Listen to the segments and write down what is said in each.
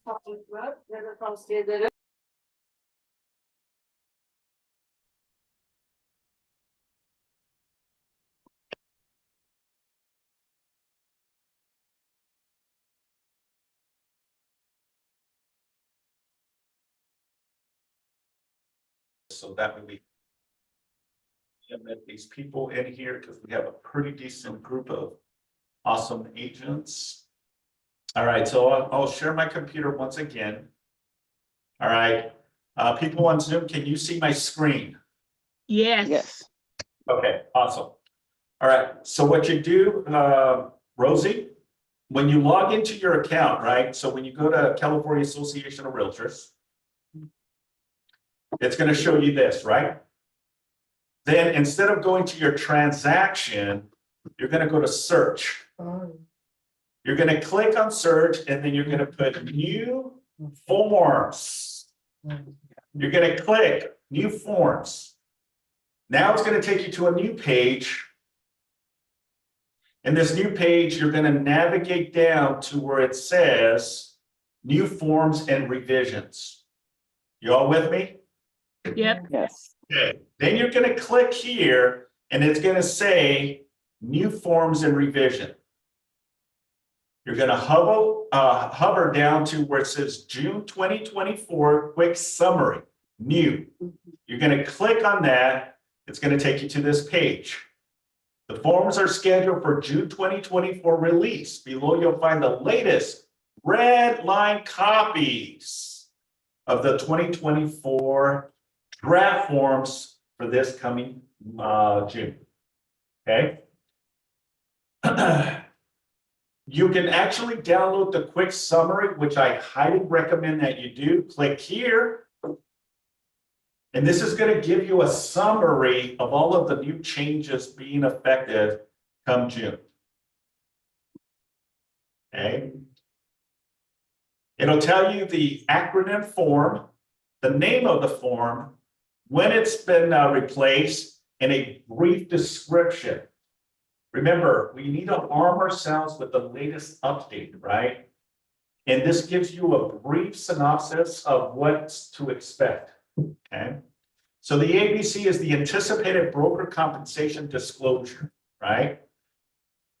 tavsiye ederim. So that would be these people in here because we have a pretty decent group of awesome agents. All right, so I'll share my computer once again. All right, people on Zoom, can you see my screen? Yes. Yes. Okay, awesome. All right, so what you do, Rosie, when you log into your account, right? So when you go to California Association of Realtors, it's going to show you this, right? Then instead of going to your transaction, you're going to go to search. You're going to click on search and then you're going to put new forms. You're going to click new forms. Now it's going to take you to a new page. In this new page, you're going to navigate down to where it says new forms and revisions. You all with me? Yep. Yes. Okay. Then you're going to click here and it's going to say new forms and revision. You're going to hover down to where it says June 2024 quick summary, new. You're going to click on that. It's going to take you to this page. The forms are scheduled for June 2024 release. Below, you'll find the latest red line copies of the 2024 draft forms for this coming June. Okay. You can actually download the quick summary, which I highly recommend that you do. Click here. And this is going to give you a summary of all of the new changes being effective come June. Okay. It'll tell you the acronym form, the name of the form, when it's been replaced, and a brief description. Remember, we need to arm ourselves with the latest update, right? And this gives you a brief synopsis of what's to expect. Okay. So the ABC is the anticipated broker compensation disclosure, right?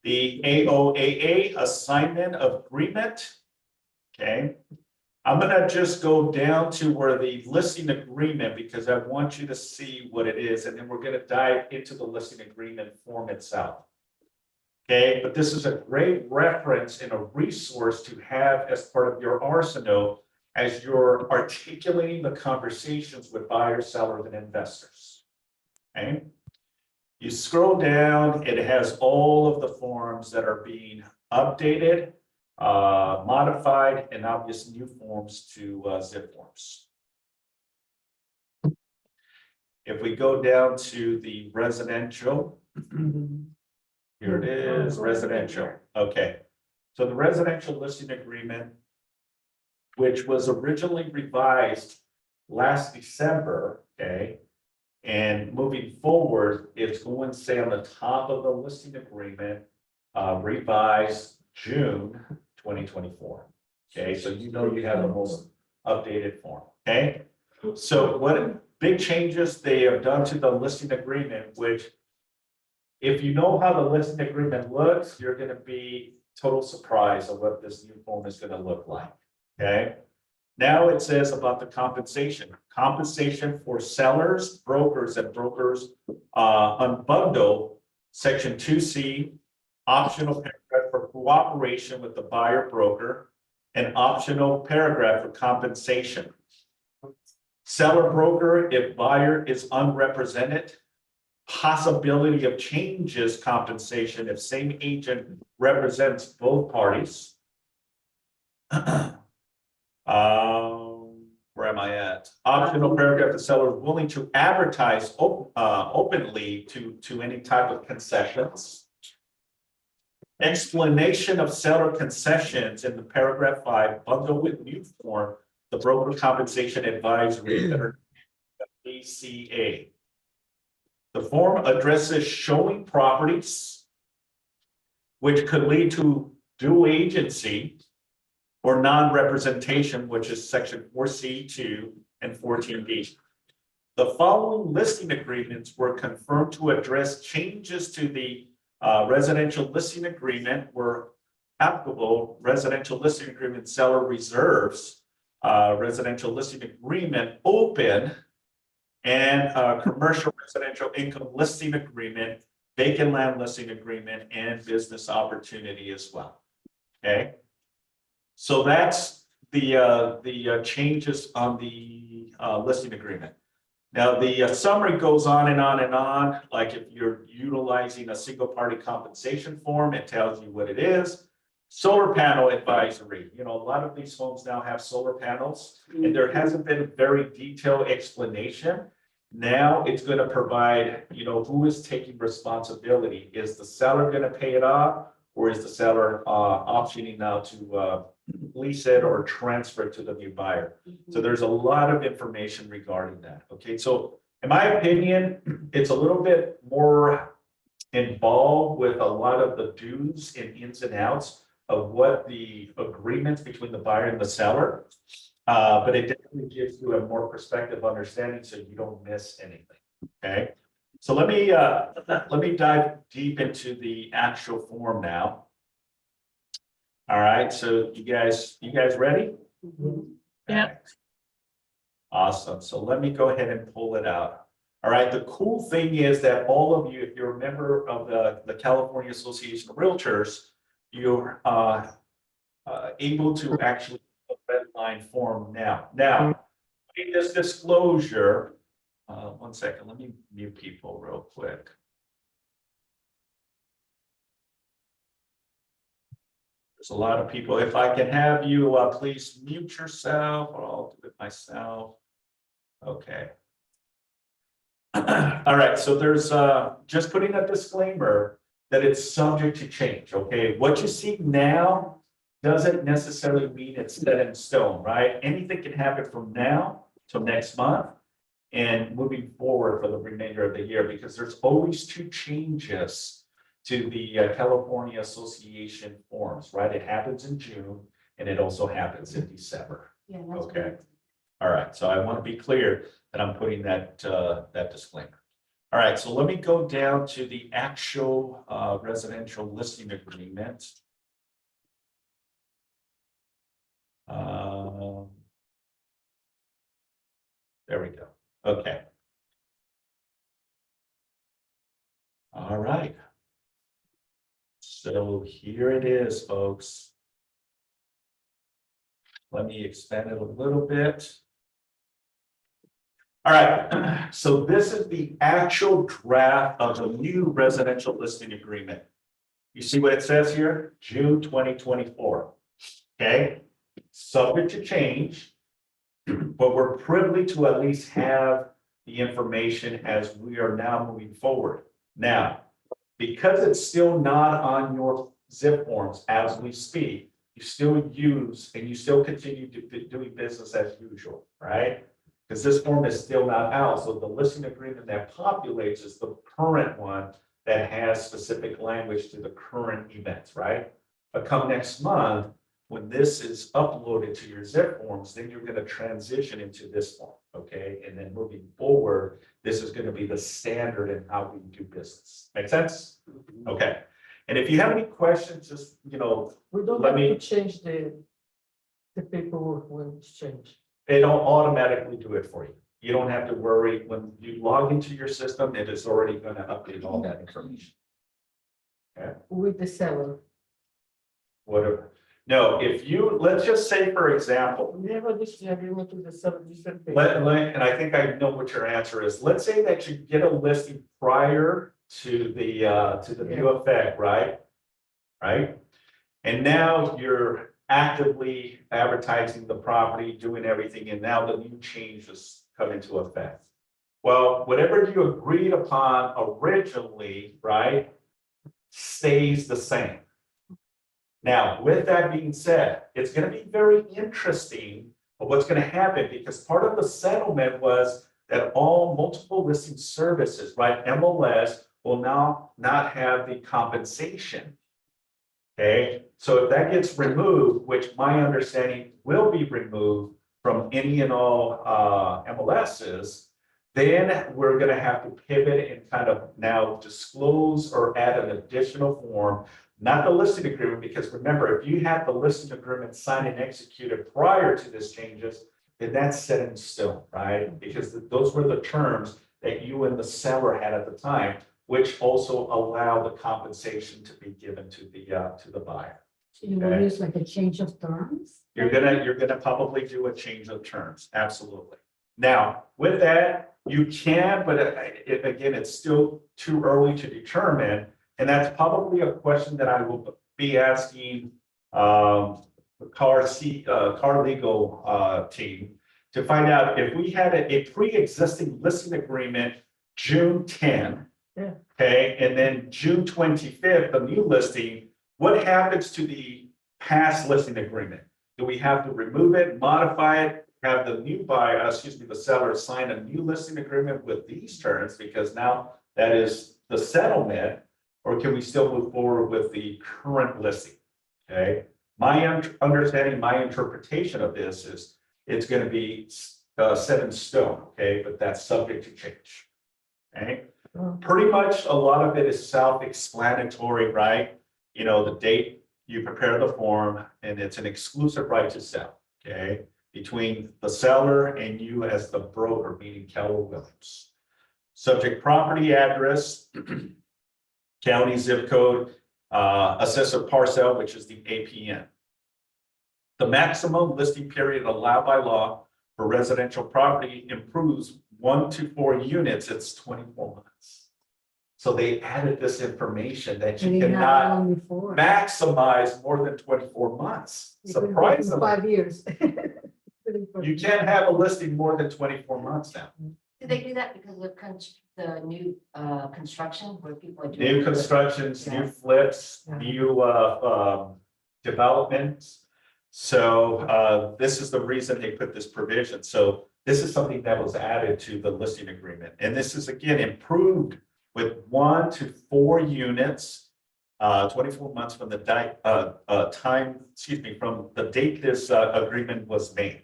The AOAA assignment of agreement. Okay. I'm going to just go down to where the listing agreement, because I want you to see what it is. And then we're going to dive into the listing agreement form itself. Okay. But this is a great reference and a resource to have as part of your arsenal as you're articulating the conversations with buyers, sellers, and investors. Okay. You scroll down, it has all of the forms that are being updated, modified, and obvious new forms to zip forms. If we go down to the residential, here it is, residential. Okay. So the residential listing agreement, which was originally revised last December, okay, and moving forward, it's going to say on the top of the listing agreement, revised June 2024. Okay, so you know you have the most updated form. Okay, so what big changes they have done to the listing agreement, which if you know how the listing agreement looks, you're going to be total surprised of what this new form is going to look like. Okay. Now it says about the compensation. Compensation for sellers, brokers, and brokers unbundle, section 2C, optional paragraph for cooperation with the buyer broker, and optional paragraph for compensation. Seller broker, if buyer is unrepresented, possibility of changes compensation if same agent represents both parties. Where am I at? Optional paragraph, the seller is willing to advertise openly to any type of concessions. Explanation of seller concessions in the paragraph 5, bundle with new form, the broker compensation advisory, BCA. The form addresses showing properties, which could lead to dual agency or non-representation, which is section 4C2 and 14B. The following listing agreements were confirmed to address changes to the residential listing agreement where applicable. Residential listing agreement seller reserves, residential listing agreement open, and commercial residential income listing agreement, vacant land listing agreement, and business opportunity as well. Okay, so that's the changes on the listing agreement. Now, the summary goes on and on and on. Like if you're utilizing a single party compensation form, it tells you what it is. Solar panel advisory, a lot of these homes now have solar panels, and there hasn't been a very detailed explanation. Now it's going to provide, who is taking responsibility? Is the seller going to pay it off, or is the seller optioning now to lease it or transfer it to the new buyer? So there's a lot of information regarding that. Okay, so in my opinion, it's a little bit more involved with a lot of the do's and ins and outs of what the agreements between the buyer and the seller. But it definitely gives you a more perspective understanding so you don't miss anything. Okay, so let me dive deep into the actual form now. All right, so you guys ready? Yeah. Okay. Awesome. So let me go ahead and pull it out. All right, the cool thing is that all of you, if you're a member of the California Association of Realtors, you're able to actually red line form now. Now, in this disclosure, 1 second, let me mute people real quick. There's a lot of people. If I can have you, please mute yourself, or I'll do it myself. Okay. All right, so there's just putting a disclaimer that it's subject to change. Okay, what you see now doesn't necessarily mean it's set in stone, right? Anything can happen from now till next month and moving forward for the remainder of the year, because there's always 2 changes to the California Association forms, right? It happens in June and it also happens in December. Yeah, that's Okay. right. All right, so I want to be clear that I'm putting that disclaimer. All right, so let me go down to the actual residential listing agreement. There we go. Okay. All right. So here it is, folks. Let me expand it a little bit. All right, so this is the actual draft of the new residential listing agreement. You see what it says here? June 2024. Okay, subject to change, but we're privileged to at least have the information as we are now moving forward. Now, because it's still not on your zip forms as we speak, you still use and you still continue to be doing business as usual, right? Because this form is still not out. So the listing agreement that populates is the current one that has specific language to the current events, right? But come next month, when this is uploaded to your zip forms, then you're going to transition into this form, okay? And then moving forward, this is going to be the standard in how we do business. Make sense? Okay. And if you have any questions, just, We don't Let have me- to change the paperwork when it's changed. they don't automatically do it for you. You don't have to worry. When you log into your system, it is already going to update all that information. With the seller. Whatever. No, if you, let's just say, for example, We have a listing agreement with the seller, different page. and I think I know what your answer is. Let's say that you get a listing prior to the new effect, right? Right? And now you're actively advertising the property, doing everything, and now the new changes come into effect. Well, whatever you agreed upon originally, right, stays the same. Now, with that being said, it's going to be very interesting of what's going to happen, because part of the settlement was that all multiple listing services, right, MLS, will now not have the compensation. Okay, so if that gets removed, which my understanding will be removed from any and all MLSs, then we're gonna have to pivot and kind of now disclose or add an additional form, not the listing agreement, because remember, if you had the listing agreement signed and executed prior to this changes, then that's set in stone, right? Because those were the terms that you and the seller had at the time, which also allow the compensation to be given to the buyer. So you will Okay. use like a change of terms? You're gonna probably do a change of terms, absolutely. Now, with that, you can, but again, it's still too early to determine. And that's probably a question that I will be asking the car legal team to find out if we had a pre-existing listing agreement June 10. Yeah. Okay, and then June 25th, the new listing, what happens to the past listing agreement? Do we have to remove it, modify it, have the new buyer, the seller sign a new listing agreement with these terms, because now that is the settlement, or can we still move forward with the current listing? Okay, my understanding, my interpretation of this is it's going to be set in stone, okay, but that's subject to change. Okay, pretty much a lot of it is self-explanatory, right? You know, the date you prepare the form, and it's an exclusive right to sell, okay, between the seller and you as the broker, meaning Keller Williams. Subject property address, county zip code, assessor parcel, which is the APN. The maximum listing period allowed by law for residential property improves 1 to 4 units, it's 24 months. So they added this information that you Maybe not cannot long before. maximize more than 24 months. It could be Surprisingly, 5 years. you can't have a listing more than 24 months now. Do they do that because of the new construction where people are doing? New constructions, new Yeah. flips, Yeah. new developments. So this is the reason they put this provision. So this is something that was added to the listing agreement. And this is again improved with 1 to 4 units, 24 months from the from the date this agreement was made.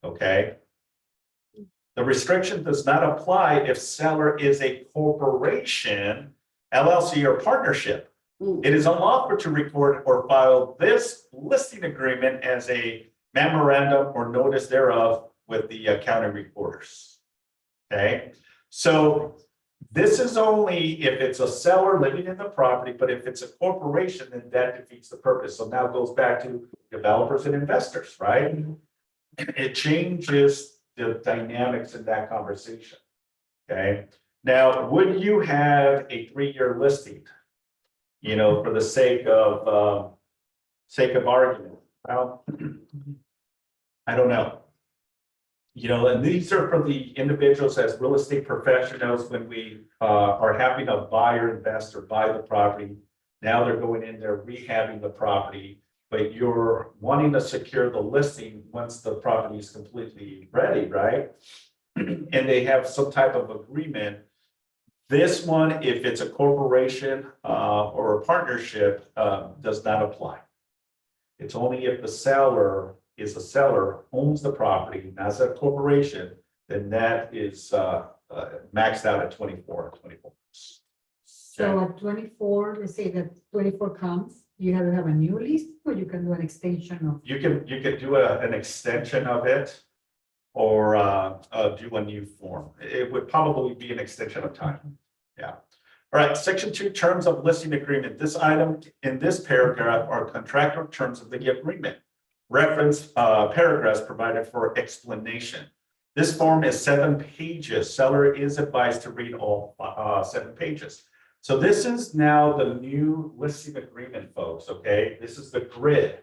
Okay. The restriction does not apply if seller is a corporation, LLC, or partnership. It is unlawful to record or file this listing agreement as a memorandum or notice thereof with the county recorders. Okay, so this is only if it's a seller living in the property, but if it's a corporation, then that defeats the purpose. So now it goes back to developers and investors, right? It changes the dynamics in that conversation. Okay, now would you have a 3-year listing? You know, for the sake of argument. Well, I don't know. You know, and these are for the individuals as real estate professionals when we are having a buyer investor buy the property. Now they're going in there rehabbing the property, but you're wanting to secure the listing once the property is completely ready, right? And they have some type of agreement. This one, if it's a corporation or a partnership, does not apply. It's only if the seller is a seller, owns the property, not as a corporation, then that is maxed out at 24. So at 24, let's say that 24 comes, you have to have a new list, or you can do an extension of. You could do an extension of it or do a new form. It would probably be an extension of time. Yeah. All right, section 2, terms of listing agreement. This item in this paragraph are contractual terms of the agreement. Reference paragraphs provided for explanation. This form is 7 pages. Seller is advised to read all 7 pages. So this is now the new listing agreement, folks, okay? This is the grid.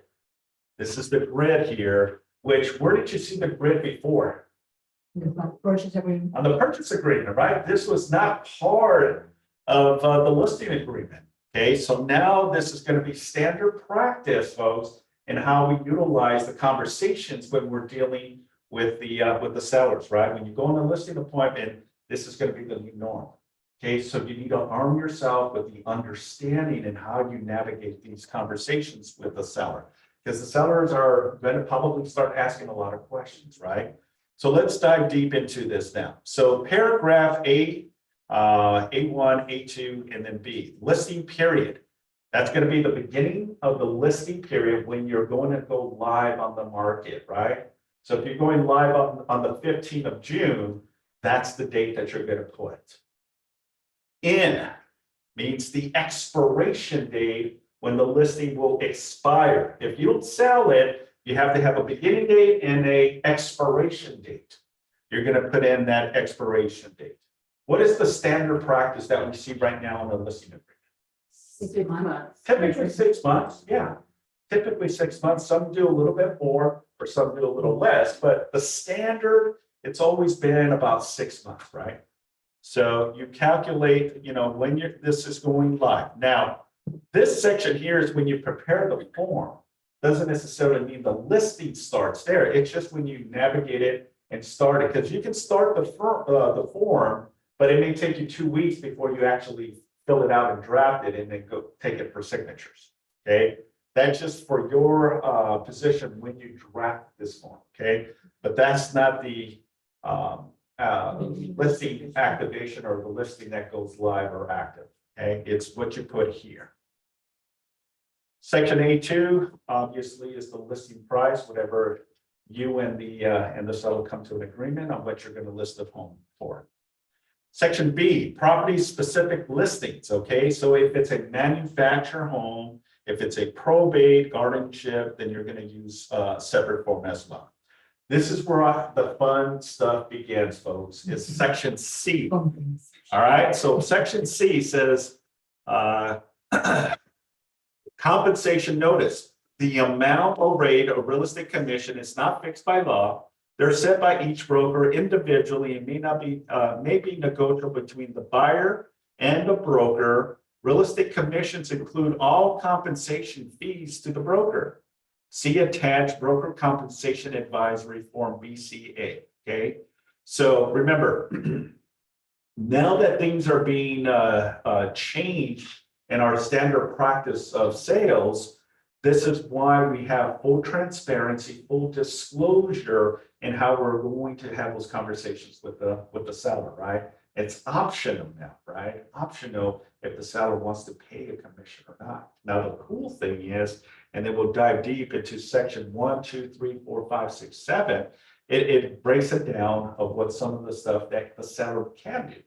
This is the grid here, which, where did you see the grid before? The purchase agreement. On the purchase agreement, right? This was not part of the listing agreement. Okay, so now this is going to be standard practice, folks, in how we utilize the conversations when we're dealing with the sellers, right? When you go on a listing appointment, this is going to be the new norm. Okay, so you need to arm yourself with the understanding and how you navigate these conversations with the seller. Because the sellers are going to probably start asking a lot of questions, right? So let's dive deep into this now. So paragraph A, A1, A2, and then B, listing period. That's going to be the beginning of the listing period when you're going to go live on the market, right? So if you're going live on the 15th of June, that's the date that you're going to put. In means the expiration date when the listing will expire. If you don't sell it, you have to have a beginning date and an expiration date. You're going to put in that expiration date. What is the standard practice that we see right now in the listing agreement? 6 months. Typically 6 months, yeah. Typically 6 months. Some do a little bit more or some do a little less, but the standard, it's always been about 6 months, right? So you calculate, when this is going live. Now, this section here is when you prepare the form. Doesn't necessarily mean the listing starts there. It's just when you navigate it and start it, because you can start the form, but it may take you 2 weeks before you actually fill it out and draft it and then go take it for signatures. Okay, that's just for your position when you draft this form. Okay, but that's not the listing activation or the listing that goes live or active. Okay, it's what you put here. Section A2 obviously is the listing price, whatever you and the seller come to an agreement on what you're going to list the home for. Section B, property specific listings. Okay, so if it's a manufactured home, if it's a probate, guardianship, then you're going to use a separate form as well. This is where the fun stuff begins, folks. It's section C. All right, so section C says compensation notice. The amount or rate of real estate commission is not fixed by law. They're set by each broker individually and may be negotiable between the buyer and the broker. Real estate commissions include all compensation fees to the broker. See attached broker compensation advisory form BCA. Okay, so remember, now that things are being changed in our standard practice of sales, this is why we have full transparency, full disclosure in how we're going to have those conversations with the seller, right? It's optional now, right? Optional if the seller wants to pay a commission or not. Now, the cool thing is, and then we'll dive deep into section 1, 2, 3, 4, 5, 6, 7. It breaks it down of what some of the stuff that the seller can do.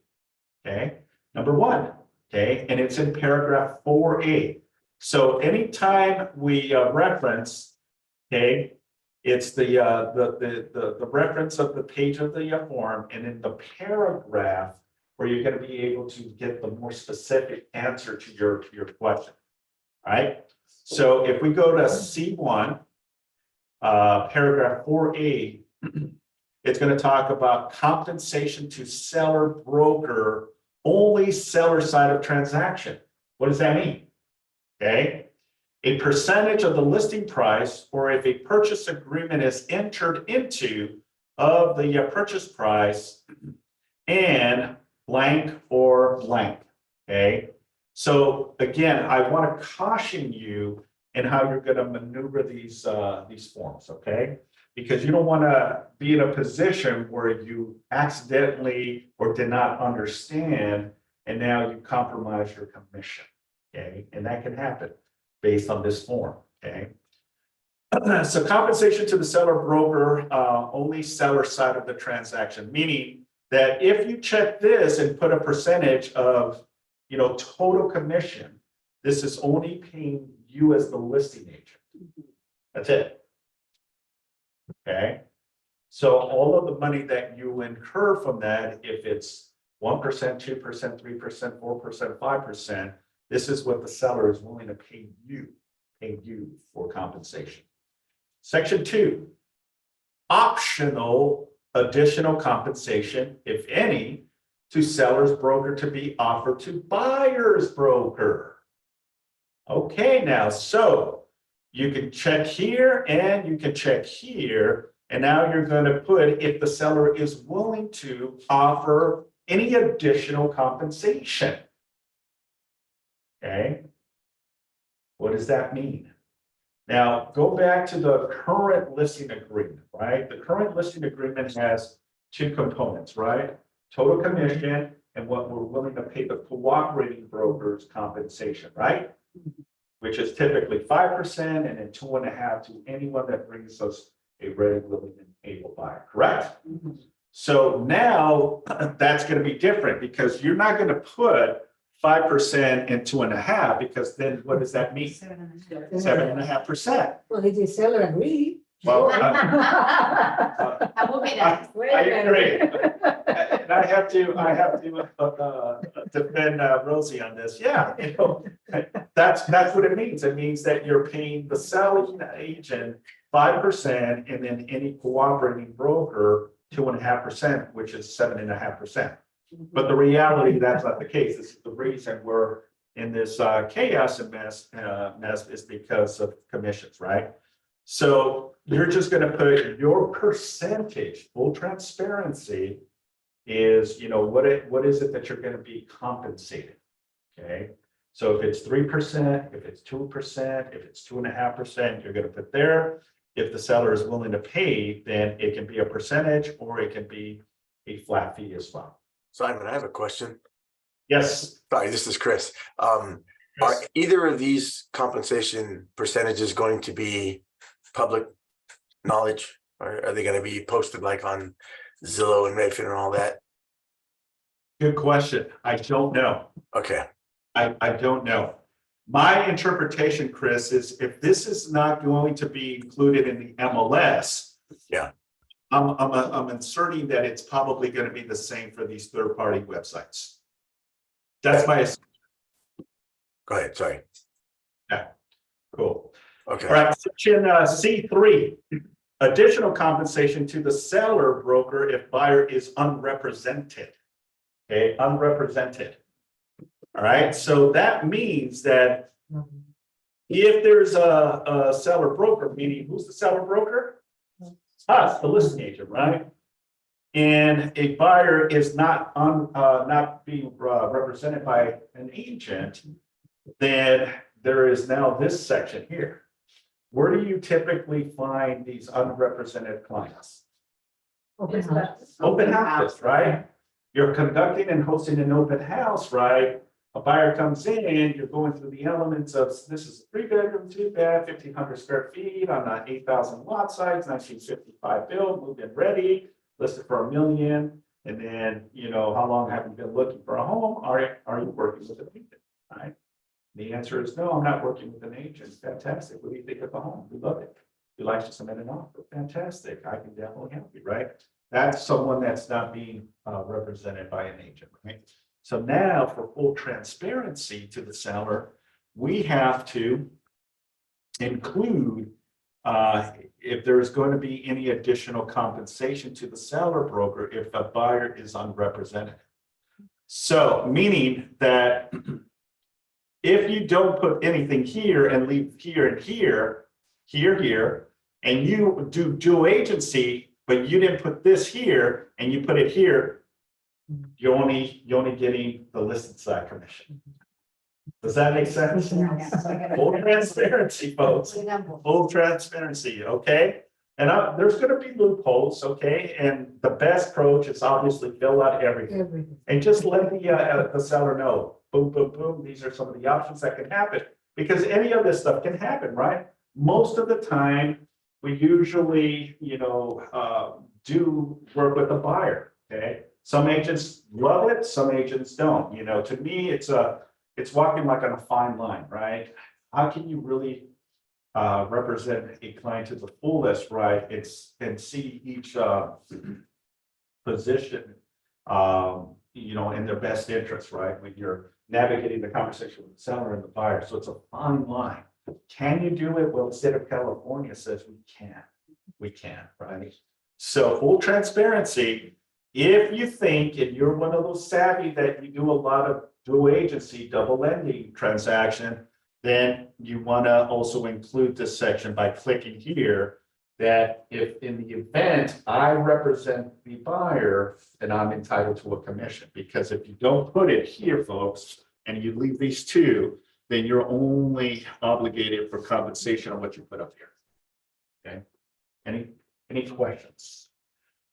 Okay, number 1. Okay, and it's in paragraph 4A. So anytime we reference, okay, it's the reference of the page of the form, and in the paragraph where you're going to be able to get the more specific answer to your question. All right. So if we go to C1, paragraph 4A, it's going to talk about compensation to seller broker, only seller side of transaction. What does that mean? Okay, a percentage of the listing price, or if a purchase agreement is entered into of the purchase price and blank or blank. Okay, so again, I want to caution you in how you're going to maneuver these forms. Okay, because you don't want to be in a position where you accidentally or did not understand, and now you compromise your commission. Okay, and that can happen based on this form. Okay, so compensation to the seller broker, only seller side of the transaction, meaning that if you check this and put a percentage of, total commission, this is only paying you as the listing agent. That's it. Okay, so all of the money that you incur from that, if it's 1%, 2%, 3%, 4%, 5%. This is what the seller is willing to pay you for compensation. Section 2, optional additional compensation, if any, to seller's broker to be offered to buyer's broker. Okay, now, so you can check here and you can check here, and now you're going to put if the seller is willing to offer any additional compensation. Okay? What does that mean? Now, go back to the current listing agreement, right? The current listing agreement has two components, right? Total commission and what we're willing to pay the cooperating brokers compensation, right? Which is typically 5% and then 2.5% to anyone that brings us a ready, willing, and able buyer, correct? So now that's going to be different because you're not going to put 5% and 2.5% because then what does that mean? 7.5%. Well, did the seller agree? Well, I will be that. I agree. And I have to defend Rosie on this. Yeah, you know, that's what it means. It means that you're paying the selling agent 5% and then any cooperating broker 2.5%, which is 7.5%. But the reality, that's not the case. This is the reason we're in this chaos and mess is because of commissions, right? So you're just going to put your percentage, full transparency is, you know, what is it that you're going to be compensated? Okay. So if it's 3%, if it's 2%, if it's 2.5%, you're going to put there. If the seller is willing to pay, then it can be a percentage or it can be a flat fee as well. Simon, I have a question. Yes. Sorry, this is Chris. Are either of these compensation percentages going to be public knowledge? Or are they going to be posted like on Zillow and Redfin and all that? Good question. I don't know. Okay. I don't know. My interpretation, Chris, is if this is not going to be included in the MLS. Yeah. I'm inserting that it's probably going to be the same for these third-party websites. That's my assumption. Go ahead. Sorry. Yeah, cool. Okay. All right, section C3, additional compensation to the seller broker if buyer is unrepresented. Okay, unrepresented. All right, so that means that if there's a seller broker, meaning who's the seller broker? Us, the listing agent, right? And a buyer is not being represented by an agent, then there is now this section here. Where do you typically find these unrepresented clients? Open house. Open houses, right? You're conducting and hosting an open house, right? A buyer comes in, you're going through the elements of, this is a 3-bedroom, 2-bath, 1,500 square feet on an 8,000 lot size, 1955 build, moved in ready, listed for $1 million. And then, you know, how long have you been looking for a home? Are you working with an agent, right? The answer is no, I'm not working with an agent. Fantastic. What do you think of the home? We love it. You'd like to submit an offer. Fantastic. I can definitely help you, right? That's someone that's not being represented by an agent, right? So now for full transparency to the seller, we have to include if there is going to be any additional compensation to the seller broker if a buyer is unrepresented. So meaning that if you don't put anything here and leave here and here, and you do dual agency, but you didn't put this here and you put it here, you're only getting the listed side commission. Does that make sense? Full transparency, folks. Full transparency, okay? And there's going to be loopholes, okay? And the best approach is obviously fill out everything and just let the seller know. Boom, boom, boom. These are some of the options that can happen because any of this stuff can happen, right? Most of the time, we usually, you know, do work with the buyer, okay? Some agents love it, some agents don't. You know, to me, it's walking like on a fine line, right? How can you really represent a client to the fullest, right? And see each position, you know, in their best interest, right? When you're navigating the conversation with the seller and the buyer. So it's a fine line. Can you do it? Well, the state of California says we can, right? So full transparency, if you think, and you're one of those savvy that you do a lot of dual agency, double lending transaction, then you want to also include this section by clicking here that if in the event I represent the buyer, then I'm entitled to a commission. Because if you don't put it here, folks, and you leave these two, then you're only obligated for compensation on what you put up here. Okay, any questions?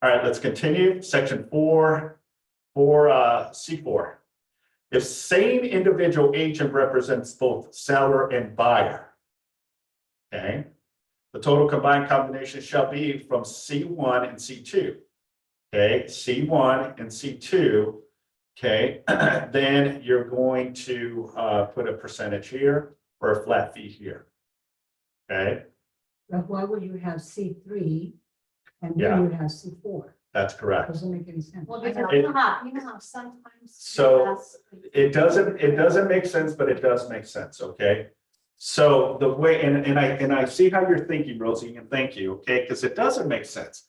All right, let's continue. Section 4, C4. If same individual agent represents both seller and buyer, okay, the total combined combination shall be from C1 and C2. Okay, C1 and C2. Okay, then you're going to put a percentage here or a flat fee here. Okay, But why would you have C3 and Yeah. then you have C4? that's correct. Doesn't make any sense. Well, I because know- It- you know how sometimes. So, It doesn't make sense, but it does make sense, okay? So the way, and I see how you're thinking, Rosie, and thank you, okay, because it doesn't make sense.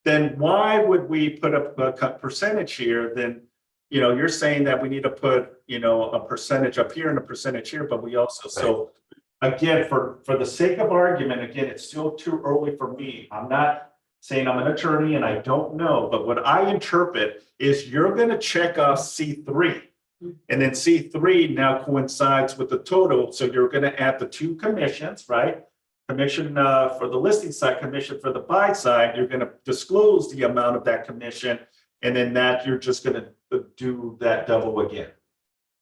Then why would we put a percentage here? Then, you're saying that we need to put, a percentage up here and a percentage here, but we also, so. Again, for the sake of argument, again, it's still too early for me. I'm not saying I'm an attorney and I don't know, but what I interpret is you're gonna check off C3. And then C3 now coincides with the total, so you're gonna add the two commissions, right? Commission for the listing side, commission for the buy side, you're gonna disclose the amount of that commission, and then that you're just gonna do that double again.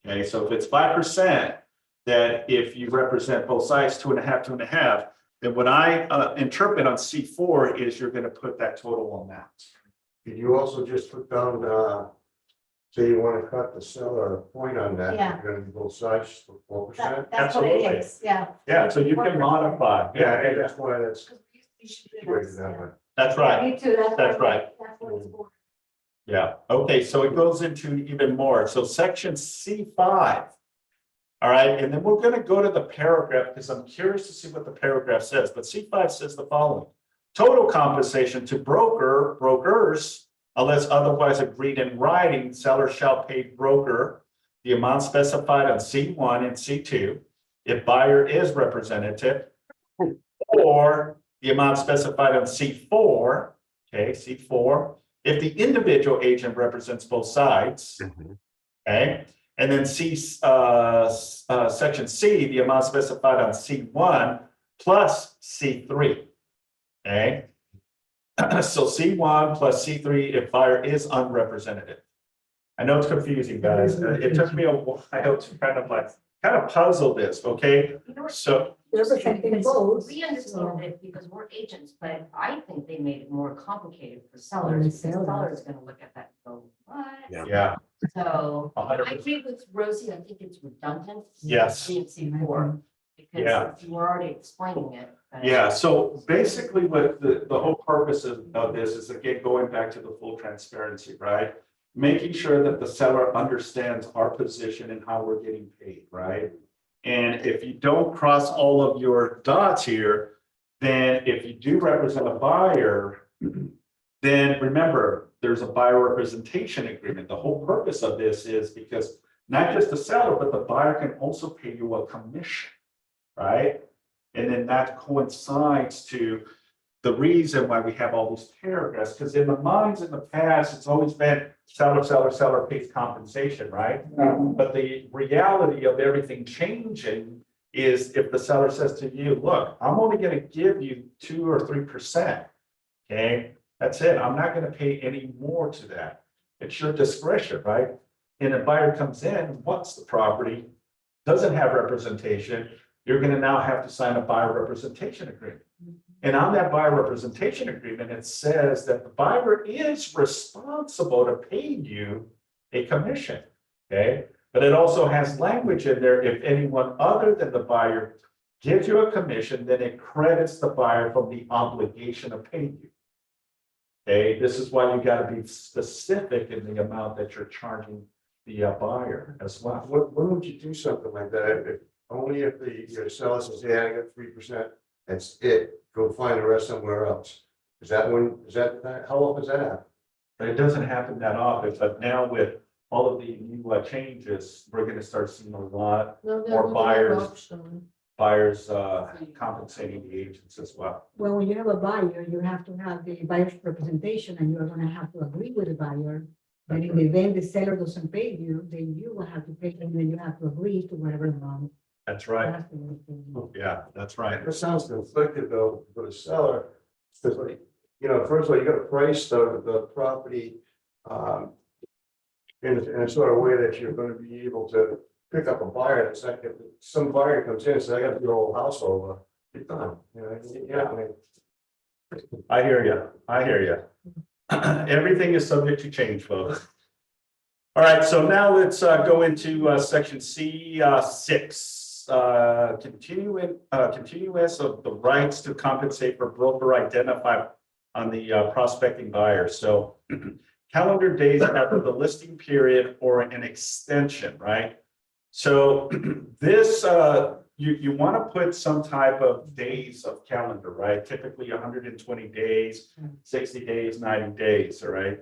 Okay, so if it's 5%, that if you represent both sides, 2.5, 2.5, then what I interpret on C4 is you're gonna put that total amount. Could you also just put down, say you want to cut the seller a point on that, Yeah. you're gonna be both sides for 4%? That's what it Absolutely. is, yeah. Yeah, so you can modify. Yeah, and that's why that's You should do situated that, that way. That's yeah. right. Me too, That's right. That's what it's for. Yeah, okay, so it goes into even more. So section C5. All right, and then we're gonna go to the paragraph because I'm curious to see what the paragraph says, but C5 says the following. Total compensation to brokers, unless otherwise agreed in writing, seller shall pay broker the amount specified on C1 and C2 if buyer is representative, or the amount specified on C4, okay, C4, if the individual agent represents both sides, Mhm. okay? And then section C, the amount specified on C1 plus C3, okay? So C1 plus C3 if buyer is unrepresentative. I know it's confusing, guys. It took me a while to kind of puzzle this, okay? You know what? So, Representing Because both. We understand it because we're agents, but I think they made it more complicated for the sellers. Because sellers. sellers are gonna look at that and go, what? Yeah. yeah, So I 100%. agree with Rosie, I think it's redundant. Yes. C4, Yeah. because you were already explaining it. but- Yeah, so basically what the whole purpose of this is, again, going back to the full transparency, right? Making sure that the seller understands our position and how we're getting paid, right? And if you don't cross all of your dots here, then if you do represent a buyer, then remember, there's a buyer representation agreement. The whole purpose of this is because not just the seller, but the buyer can also pay you a commission, right? And then that coincides to the reason why we have all these paragraphs, because in the minds in the past, it's always been seller pays compensation, right? But the reality of everything changing is if the seller says to you, look, I'm only gonna give you 2 or 3%. Okay, that's it. I'm not gonna pay any more to that. It's your discretion, right? And a buyer comes in, wants the property, doesn't have representation, you're gonna now have to sign a buyer representation agreement. And on that buyer representation agreement, it says that the buyer is responsible to pay you a commission, okay? But it also has language in there, if anyone other than the buyer gives you a commission, then it credits the buyer from the obligation to pay you. Okay, this is why you gotta be specific in the amount that you're charging the buyer as well. When would you do something like that? Only if your seller says, yeah, I got 3%, that's it, go find the rest somewhere else. Is that how often does that happen? But it doesn't happen that often, but now with all of the new changes, we're gonna start seeing a lot No, more no, buyers. option. buyers compensating the agents as well. Well, when you have a buyer, you have to have the buyer's representation and you're gonna have to agree with the buyer. But in the event the seller doesn't pay you, then you will have to pay, and then you have to agree to whatever amount. That's right. has to be. Yeah, that's right. It sounds conflicted though for the seller, because like, you know, first of all, you gotta price the property. In a sort of way that you're gonna be able to pick up a buyer, that's like, if some buyer comes in and says, I got to do the whole house over, you're done, you know, I mean. I hear you. I hear you. Everything is subject to change, folks. All right, so now let's go into section C6. Continuance of the rights to compensate for broker identified on the prospecting buyer. So calendar days after the listing period or an extension, right? So this, you want to put some type of days of calendar, right? Typically 120 days, 60 days, 90 days, all right?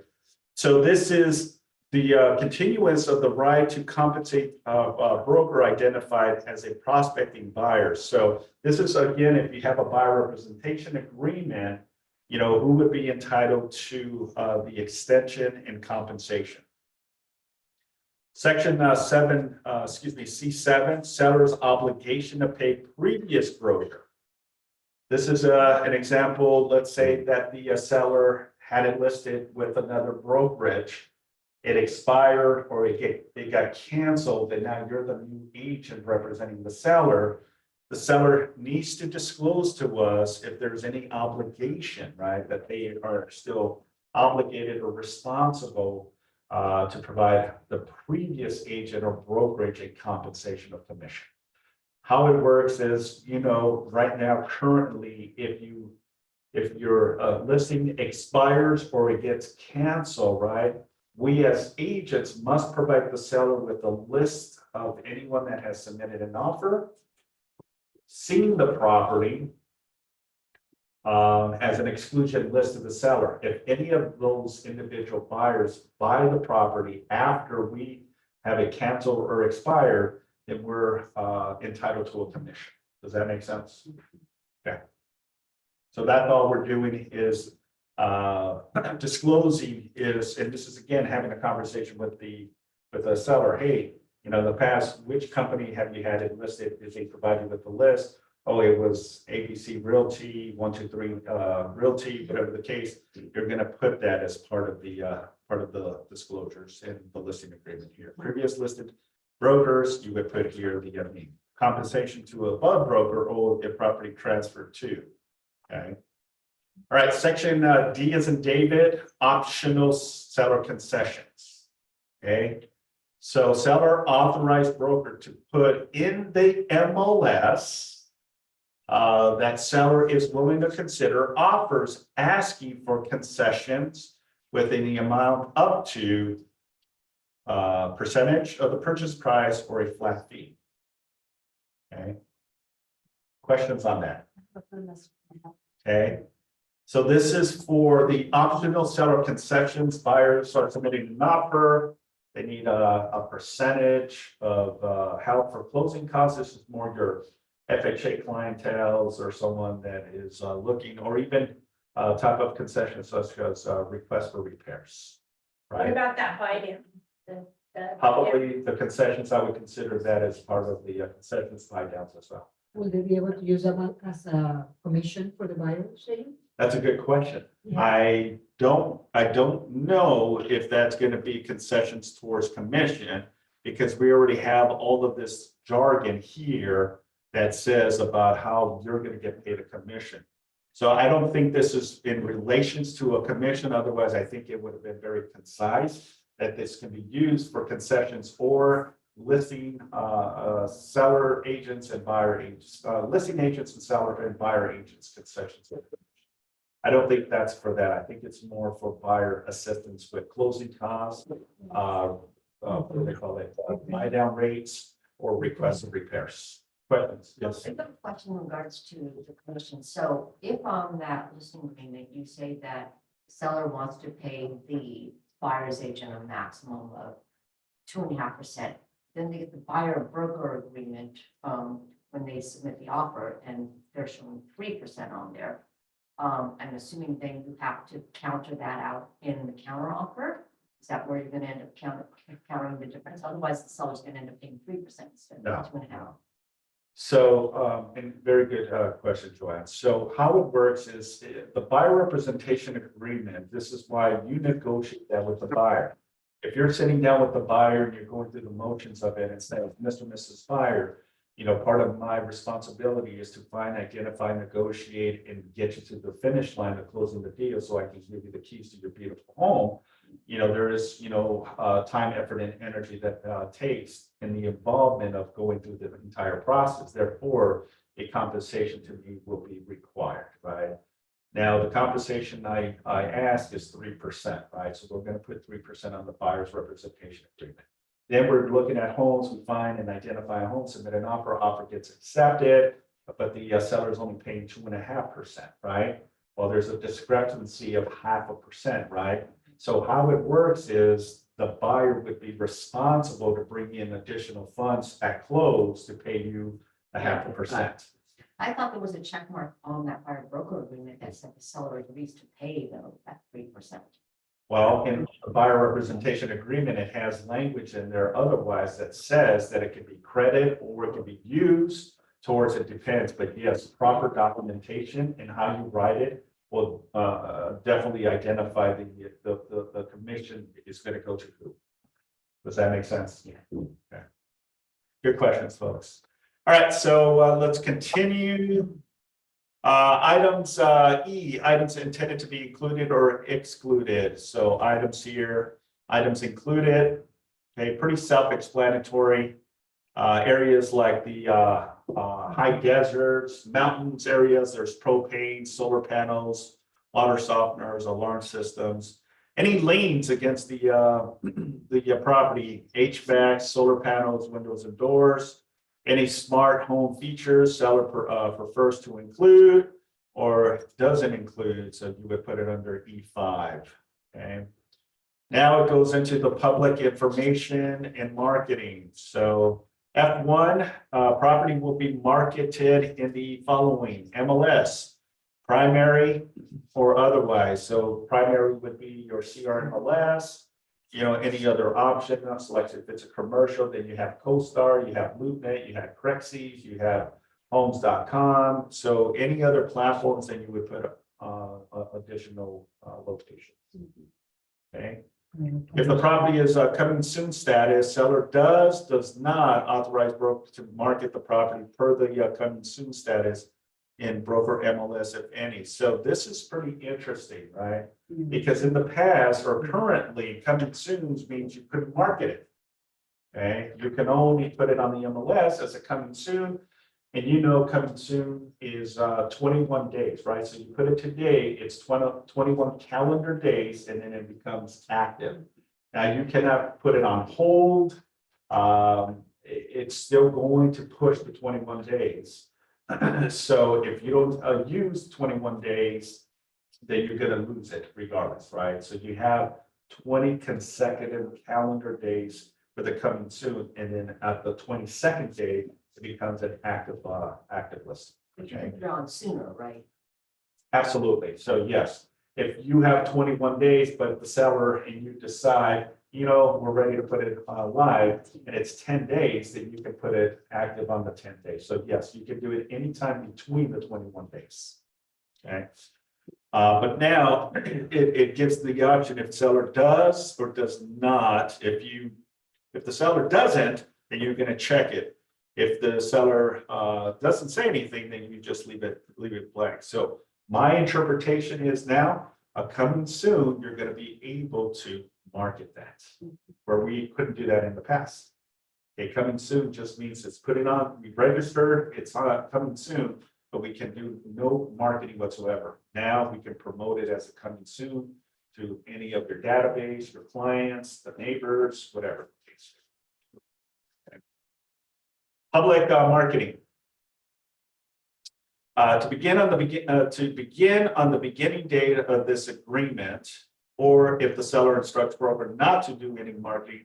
So this is the continuance of the right to compensate a broker identified as a prospecting buyer. So this is, again, if you have a buyer representation agreement, you know, who would be entitled to the extension and compensation. Section C7, seller's obligation to pay previous broker. This is an example. Let's say that the seller had it listed with another brokerage. It expired or it got canceled, and now you're the new agent representing the seller. The seller needs to disclose to us if there's any obligation, right, that they are still obligated or responsible to provide the previous agent or brokerage a compensation of commission. How it works is, you know, right now, currently, if your listing expires or it gets canceled, right, we as agents must provide the seller with a list of anyone that has submitted an offer, seen the property, as an exclusion list of the seller. If any of those individual buyers buy the property after we have it canceled or expired, then we're entitled to a commission. Does that make sense? Okay. So that's all we're doing is disclosing is, and this is again having a conversation with the seller. Hey, you know, in the past, which company have you had it listed? Did they provide you with the list? Oh, it was ABC Realty, 123 Realty, whatever the case. You're going to put that as part of the disclosures in the listing agreement here. Previous listed brokers, you would put here the compensation to above broker or if property transferred to. Okay. All right, section D as in David, optional seller concessions. Okay. So seller authorized broker to put in the MLS that seller is willing to consider offers asking for concessions within the amount up to percentage of the purchase price or a flat fee. Okay. Questions on that? Okay. So this is for the optional seller concessions. Buyers are submitting an offer. They need a percentage of help for closing costs. This is more your FHA clientels or someone that is looking, or even type of concessions such as request for repairs. What Right? about that buy down? Probably the concessions, I would consider that as part of the concessions buy downs as well. Will they be able to use that as a commission for the buyer, say? That's a good question. Yeah. I don't know if that's going to be concessions towards commission, because we already have all of this jargon here that says about how you're going to get paid a commission. So I don't think this is in relations to a commission. Otherwise, I think it would have been very concise that this can be used for concessions or listing seller agents and buyer agents, listing agents and seller and buyer agents concessions. I don't think that's for that. I think it's more for buyer assistance with closing costs, what do they call it, buy down rates or requests of repairs. Questions? Yes. I have a question in regards to the commission. So if on that listing agreement, you say that seller wants to pay the buyer's agent a maximum of 2.5%, then they get the buyer broker agreement, when they submit the offer and they're showing 3% on there. I'm assuming then you have to counter that out in the counter offer. Is that where you're gonna end up countering the difference? Otherwise, the seller's gonna end up paying 3% instead No. of 2.5%. So, and very good question, Joanne. So how it works is the buyer representation agreement, this is why you negotiate that with the buyer. If you're sitting down with the buyer and you're going through the motions of it and saying, Mr. and Mrs. Buyer, you know, part of my responsibility is to find, identify, negotiate, and get you to the finish line of closing the deal so I can give you the keys to your beautiful home. You know, there is, time, effort, and energy that takes in the involvement of going through the entire process. Therefore, a compensation to me will be required, right? Now, the compensation I ask is 3%, right? So we're going to put 3% on the buyer's representation agreement. Then we're looking at homes, we find and identify a home, submit an offer gets accepted, but the seller is only paying 2.5%, right? Well, there's a discrepancy of 0.5%, right? So how it works is the buyer would be responsible to bring in additional funds at close to pay you 0.5%. I thought there was a check mark on that buyer broker agreement that said the seller agrees to pay though that 3%. Well, in the buyer representation agreement, it has language in there otherwise that says that it can be credit or it can be used towards, it depends, but yes, proper documentation and how you write it will definitely identify the commission is going to go to who. Does that make sense? Yeah. Okay. Good questions, folks. All right, so let's continue. Items E, items intended to be included or excluded. So items here, items included, okay, pretty self-explanatory. Areas like the high deserts, mountains areas, there's propane, solar panels, water softeners, alarm systems. Any liens against the property, HVAC, solar panels, windows and doors. Any smart home features seller prefers to include or doesn't include, so you would put it under E5, okay? Now it goes into the public information and marketing. So F1, property will be marketed in the following: MLS, primary or otherwise. So primary would be your CRMLS, any other option, like if it's a commercial, then you have CoStar, you have LoopNet, you have Craigslist, you have homes.com. So any other platforms that you would put additional locations. Okay. If the property is coming soon status, seller does not authorize broker to market the property per the coming soon status in broker MLS, if any. So this is pretty interesting, right? Because in the past or currently, coming soon means you couldn't market it. Okay, you can only put it on the MLS as a coming soon. And coming soon is 21 days, right? So you put it today, it's 21 calendar days, and then it becomes active. Now you cannot put it on hold. It's still going to push the 21 days. So if you don't use 21 days, then you're going to lose it regardless, right? So you have 20 consecutive calendar days for the coming soon, and then at the 22nd day, it becomes an active list. But you can put it on sooner, right? Absolutely. So yes, if you have 21 days, but the seller and you decide, we're ready to put it live, and it's 10 days, then you can put it active on the 10 days. So yes, you can do it anytime between the 21 days. Okay. But now it gives the option if seller does or does not. If the seller doesn't, then you're going to check it. If the seller doesn't say anything, then you just leave it blank. So my interpretation is now coming soon, you're going to be able to market that, where we couldn't do that in the past. Okay, coming soon just means it's putting on, we registered, it's not coming soon, but we can do no marketing whatsoever. Now we can promote it as a coming soon to any of your database, your clients, the neighbors, whatever. Okay. Public marketing. To begin on the beginning date of this agreement, or if the seller instructs broker not to do any marketing,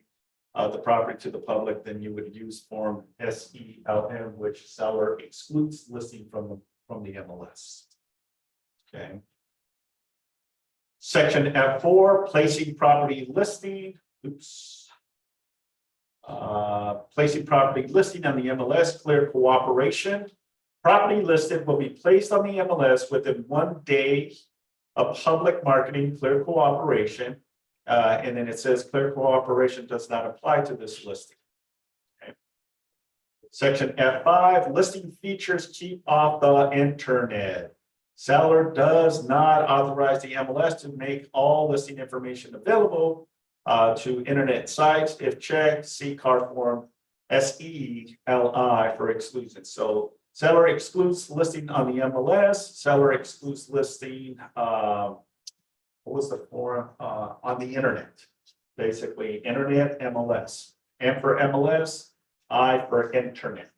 the property to the public, then you would use form SELM, which seller excludes listing from the MLS. Okay. Section F4, placing property listing, placing property listing on the MLS, clear cooperation. Property listed will be placed on the MLS within 1 day of public marketing, clear cooperation. And then it says clear cooperation does not apply to this listing. Okay. Section F5, listing features keep off the internet. Seller does not authorize the MLS to make all listing information available to internet sites. If checked, see card form SELI for exclusion. So seller excludes listing on the MLS. Seller excludes listing. What was the form on the internet? Basically, internet MLS. M for MLS, I for internet.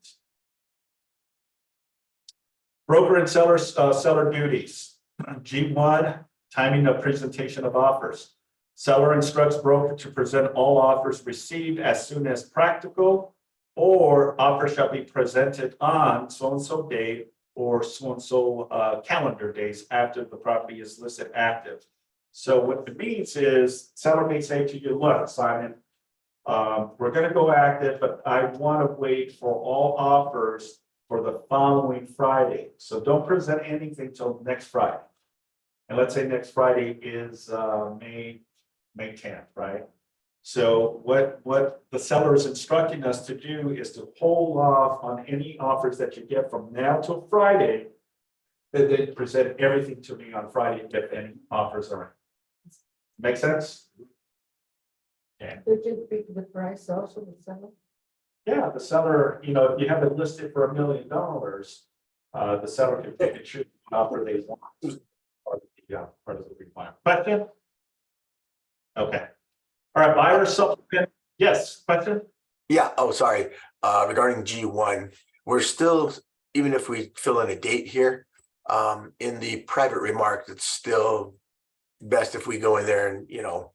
Broker and seller duties. G1, timing of presentation of offers. Seller instructs broker to present all offers received as soon as practical, or offer shall be presented on so-and-so date or so-and-so calendar days after the property is listed active. So what it means is seller may say to you, look, Simon, we're going to go active, but I want to wait for all offers for the following Friday. So don't present anything till next Friday. And let's say next Friday is May 10th, right? So what the seller is instructing us to do is to hold off on any offers that you get from now till Friday, and then present everything to me on Friday if any offers are in. Make sense? Yeah. Did you pick the price also, the seller? Yeah, the seller, you know, if you have it listed for $1 million, the seller can pick and choose what offer they want. Part of the requirement. Question? Okay. All right, buyer supplement. Yes, question? Yeah, oh, sorry. Regarding G1, we're still, even if we fill in a date here, in the private remark, it's still best if we go in there and, you know,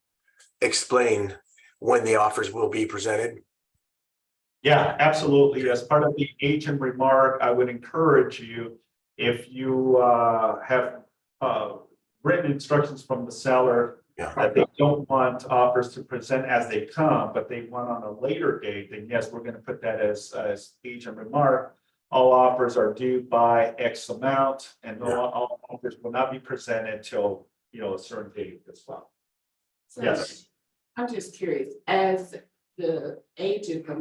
explain when the offers will be presented. Yeah, absolutely. As part of the agent remark, I would encourage you, if you have written instructions from the seller that they don't want offers to present as they come, but they want on a later date, then yes, we're going to put that as agent remark. All offers are due by X amount, and all offers will not be presented till, you know, a certain date as well. So Yes. I'm just curious, as the agent, the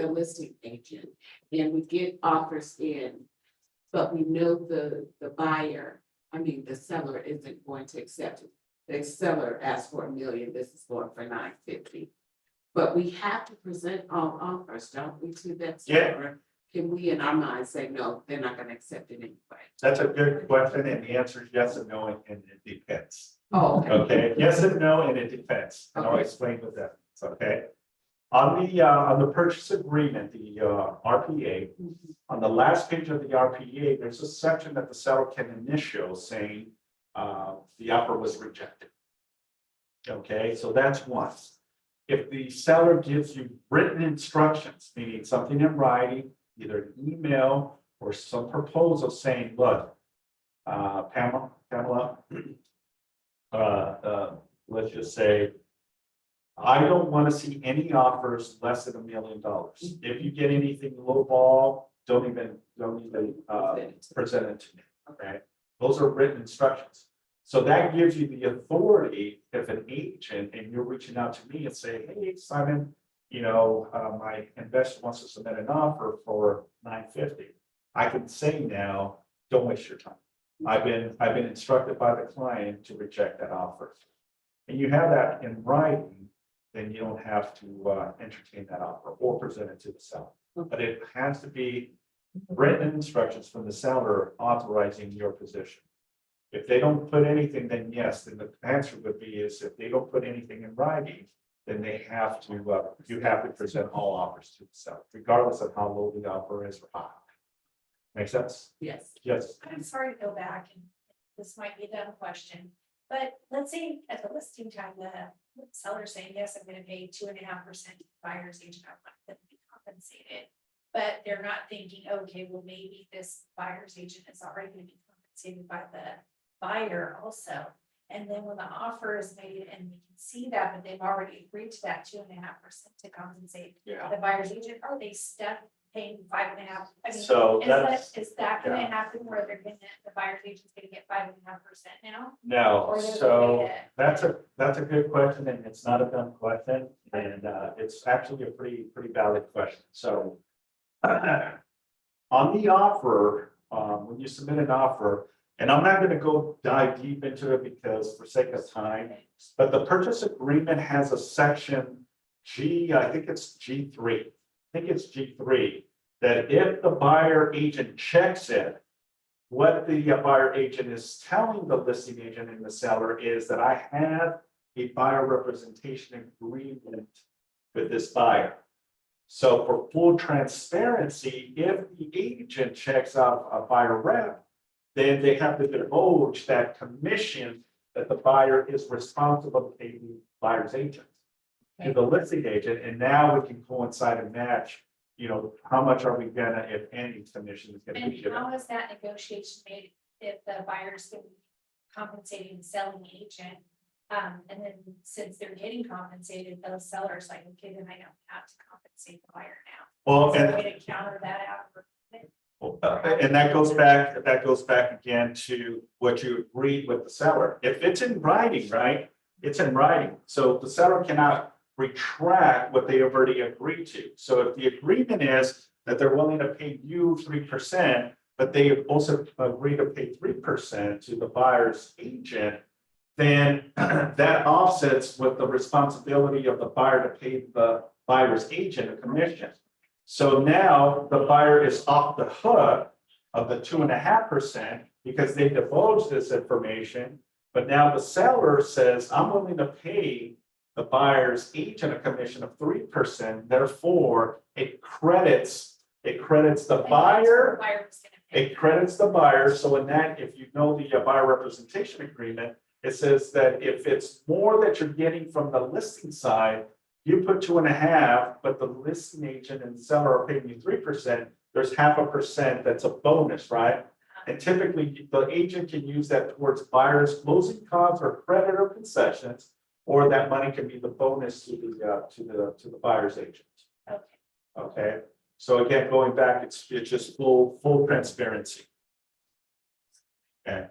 listing agent, and we get offers in, but we know the buyer, the seller isn't going to accept it. The seller asked for $1 million, this is going for $950. But we have to present all offers, don't we, to that seller? Can we in our minds say, no, they're not gonna accept it anyway? That's a good question, and the answer is yes and no, and it depends. Oh, Okay, yes and no, and it depends. And I'll Okay. explain what that means, okay? On the purchase agreement, the RPA, on the last page of the RPA, there's a section that the seller can initial saying the offer was rejected. Okay, so that's one. If the seller gives you written instructions, meaning something in writing, either an email or some proposal saying, look, Pamela, let's just say, I don't want to see any offers less than $1 million. If you get anything low ball, don't even present it to me. Okay, those are written instructions. So that gives you the authority if an agent and you're reaching out to me and say, hey, Simon, you know, my investor wants to submit an offer for $950. I can say now, don't waste your time. I've been instructed by the client to reject that offer. And you have that in writing, then you don't have to entertain that offer or present it to the seller. But it has to be written instructions from the seller authorizing your position. If they don't put anything, then yes, then the answer would be is if they don't put anything in writing, then they have to, you have to present all offers to the seller, regardless of how low the offer is or high. Make sense? yes. Yes. I'm sorry to go back, and this might be a dumb question, but let's say at the listing time, the seller saying, yes, I'm gonna pay 2.5% buyer's agent, I want them to be compensated. But they're not thinking, okay, well, maybe this buyer's agent is already gonna be compensated by the buyer also. And then when the offer is made and we can see that, but they've already agreed to that 2.5% to compensate Yeah. the buyer's agent, are they stuck paying 5.5? I mean, So is that gonna yeah. happen where they're gonna, the buyer's agent's gonna get 5.5% now? No, Or they're so gonna pay that's a good question, and it's not a dumb question, and it's actually a pretty valid question. So on the offer, when you submit an offer, and I'm not gonna go dive deep into it because for sake of time, but the purchase agreement has a section G, I think it's G3. I think it's G3, that if the buyer agent checks it, what the buyer agent is telling the listing agent and the seller is that I have a buyer representation agreement with this buyer. So for full transparency, if the agent checks out a buyer rep, then they have to divulge that commission that the buyer is responsible to pay the buyer's agent to the listing agent, and now we can coincide and match, how much are we gonna, if any, commission is gonna be And given. how is that negotiation made if the buyer's gonna be compensating the selling agent? And then since they're getting compensated, those sellers like, okay, then I don't have to compensate the buyer now. Well, Is there a and way to counter that out? And that goes back again to what you agreed with the seller. If it's in writing, right? It's in writing. So the seller cannot retract what they have already agreed to. So if the agreement is that they're willing to pay you 3%, but they have also agreed to pay 3% to the buyer's agent, then that offsets with the responsibility of the buyer to pay the buyer's agent a commission. So now the buyer is off the hook of the 2.5% because they divulged this information. But now the seller says, I'm willing to pay the buyer's agent a commission of 3%. Therefore, it credits the buyer. It credits the buyer. So in that, if you know the buyer representation agreement, it says that if it's more that you're getting from the listing side, you put 2.5, but the listing agent and seller are paying you 3%, there's 0.5% that's a bonus, right? And typically the agent can use that towards buyer's closing costs or credit or concessions, or that money can be the bonus to the buyer's agent. Okay. Okay, so again, going back, it's just full transparency. Okay.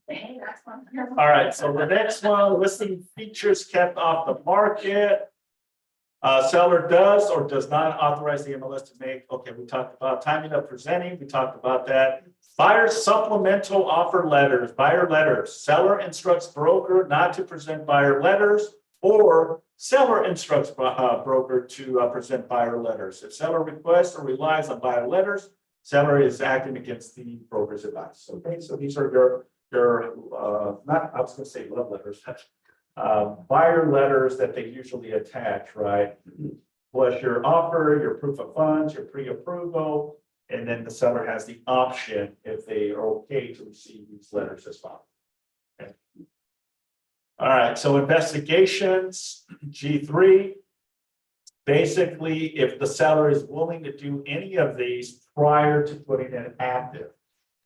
Hey, that's one. All right, so the next one, listing features kept off the market. Seller does or does not authorize the MLS to make, okay, we talked about timing of presenting, we talked about that. Buyer supplemental offer letters, buyer letters, seller instructs broker not to present buyer letters, or seller instructs broker to present buyer letters. If seller requests or relies on buyer letters, seller is acting against the broker's advice. Okay, so these are your not, I was gonna say love letters, buyer letters that they usually attach, right? Plus your offer, your proof of funds, your pre-approval, and then the seller has the option if they are okay to receive these letters as well. Okay. All right, so investigations, G3. Basically, if the seller is willing to do any of these prior to putting it active.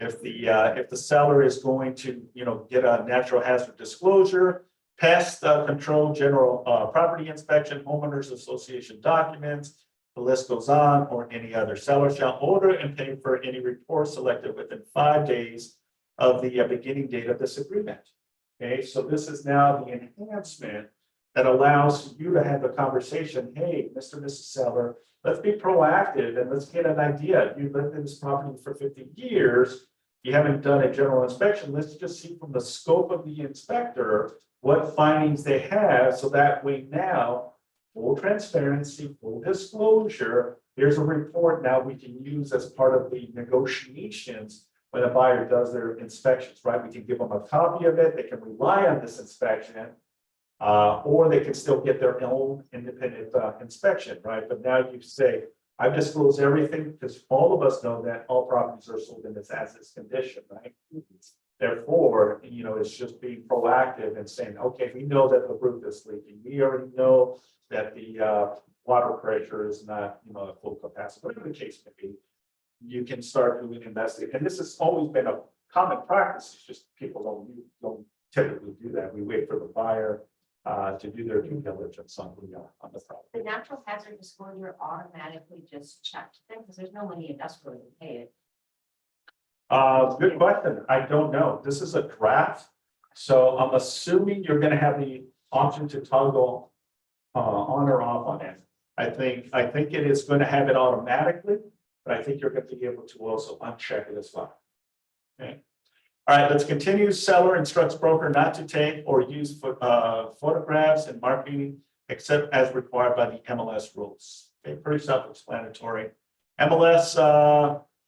If the seller is going to, get a natural hazard disclosure, pest control, general property inspection, homeowners association documents, the list goes on, or any other, seller shall order and pay for any report selected within 5 days of the beginning date of this agreement. Okay, so this is now the enhancement that allows you to have a conversation. Hey, Mr. and Mrs. Seller, let's be proactive and let's get an idea. You lived in this property for 50 years. You haven't done a general inspection. Let's just see from the scope of the inspector what findings they have. So that way now, full transparency, full disclosure, here's a report now we can use as part of the negotiations when a buyer does their inspections, right? We can give them a copy of it. They can rely on this inspection. Or they can still get their own independent inspection, right? But now you say, I've disclosed everything because all of us know that all properties are sold in this as-is condition, right? Therefore, it's just being proactive and saying, okay, we know that the roof is leaking. We already know that the water pressure is not, at full capacity, whatever the case may be. You can start doing investigation. And this has always been a common practice. It's just people don't typically do that. We wait for the buyer to do their due diligence on the property. The natural hazard disclosure automatically just checked them, because there's no money in escrow to pay it. Good question. I don't know. This is a draft. So I'm assuming you're gonna have the option to toggle on or off on it. I think it is gonna have it automatically, but I think you're gonna be able to also uncheck it as well. Okay. All right, let's continue. Seller instructs broker not to take or use photographs and marketing except as required by the MLS rules. Okay, pretty self-explanatory. MLS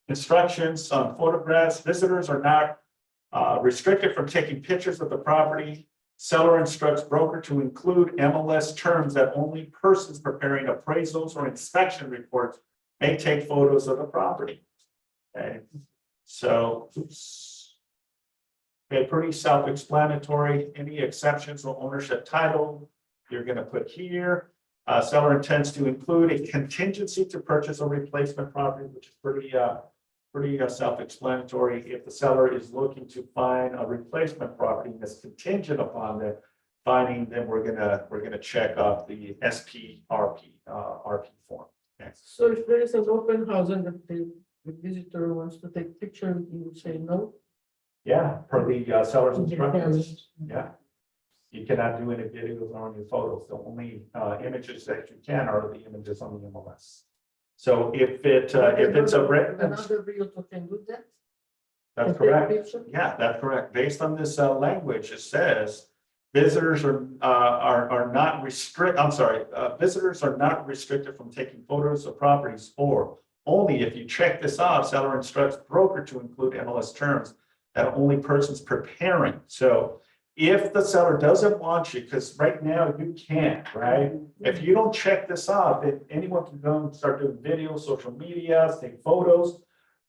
instructions on photographs. Visitors are not restricted from taking pictures of the property. Seller instructs broker to include MLS terms that only persons preparing appraisals or inspection reports may take photos of the property. Okay, so okay, pretty self-explanatory. Any exceptions or ownership title, you're going to put here. Seller intends to include a contingency to purchase a replacement property, which is pretty self-explanatory. If the seller is looking to find a replacement property that's contingent upon the finding, then we're gonna check off the SPRP RP form. Okay. So if there is an open house and the visitor wants to take picture, you would say no? Yeah, per the seller's instructions. Yeah. You cannot do any videos or any photos. The only images that you can are the images on the MLS. So if it's a written, Another realtor can do that? that's Can take correct. picture? Yeah, that's correct. Based on this language, it says visitors are not visitors are not restricted from taking photos of properties, or only if you check this off, seller instructs broker to include MLS terms that only persons preparing. So if the seller doesn't want you, because right now you can't, right? If you don't check this off, then anyone can go and start doing videos, social media, take photos.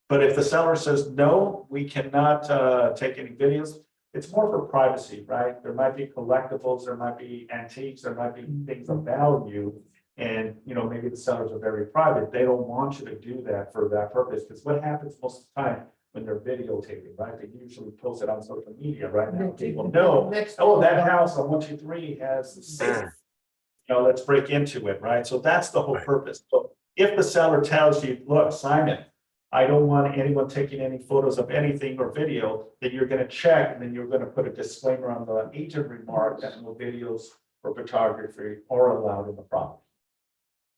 But if the seller says, no, we cannot take any videos, it's more for privacy, right? There might be collectibles, there might be antiques, there might be things of value. And, maybe the sellers are very private. They don't want you to do that for that purpose. Because what happens most of the time when they're videotaping, right? They usually post it on social media right now. People know, oh, that house on 123 has the safe. Let's break into it, right? So that's the whole purpose. So if the seller tells you, look, Simon, I don't want anyone taking any photos of anything or video, then you're going to check, and then you're going to put a disclaimer on the agent remark that no videos or photography are allowed in the property.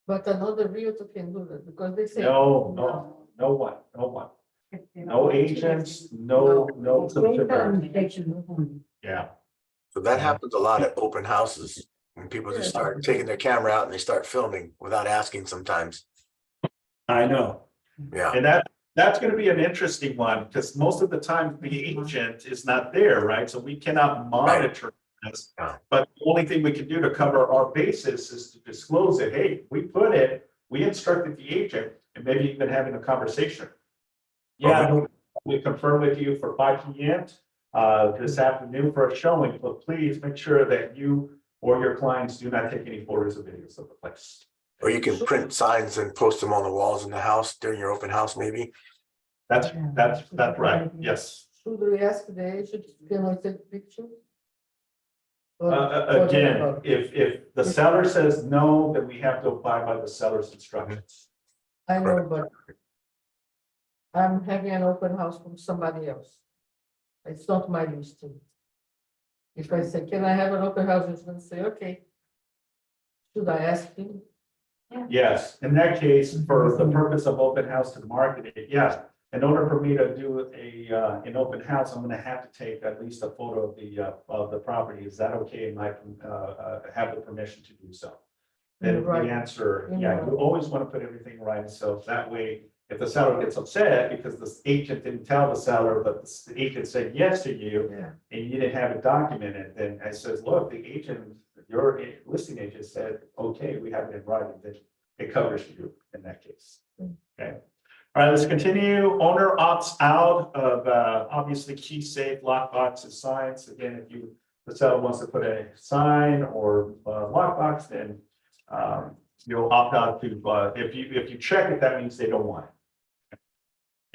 But another realtor can do that because they say. No one. No agents, no. Yeah. So that happens a lot at open houses, when people just start taking their camera out and they start filming without asking sometimes. I know. Yeah, And that's going to be an interesting one, because most of the time the agent is not there, right? So we cannot monitor this. Yeah. But the only thing we can do to cover our basis is to disclose it. Hey, we instructed the agent, and maybe even having a conversation. Yeah, we confirm with you for 5 p.m. This afternoon for a showing, but please make sure that you or your clients do not take any photos or videos of the place. or you can print signs and post them on the walls in the house during your open house, maybe. That's right. Yes. Should we ask the agent, can I take picture? Again, if the seller says no, then we have to abide by the seller's instructions. I know, but I'm having an open house from somebody else. It's not my listing. If I say, can I have an open house, he's gonna say, okay. Should I ask him? Yes, in that case, for the purpose of open house to market it, yes. In order for me to do an open house, I'm gonna have to take at least a photo of the property. Is that okay? And I can have the permission to do so. Then the answer, yeah, you always want to put everything right. So that way, if the seller gets upset because the agent didn't tell the seller, but the agent said yes to you, and you didn't have it documented, then it says, look, the agent, your listing agent said, okay, we have it in writing, then it covers you in that case. Okay. All right, let's continue. Owner opts out of, obviously key safe, lockboxes, signs. Again, if the seller wants to put a sign or lockbox, then you'll opt out to, if you check it, that means they don't want it.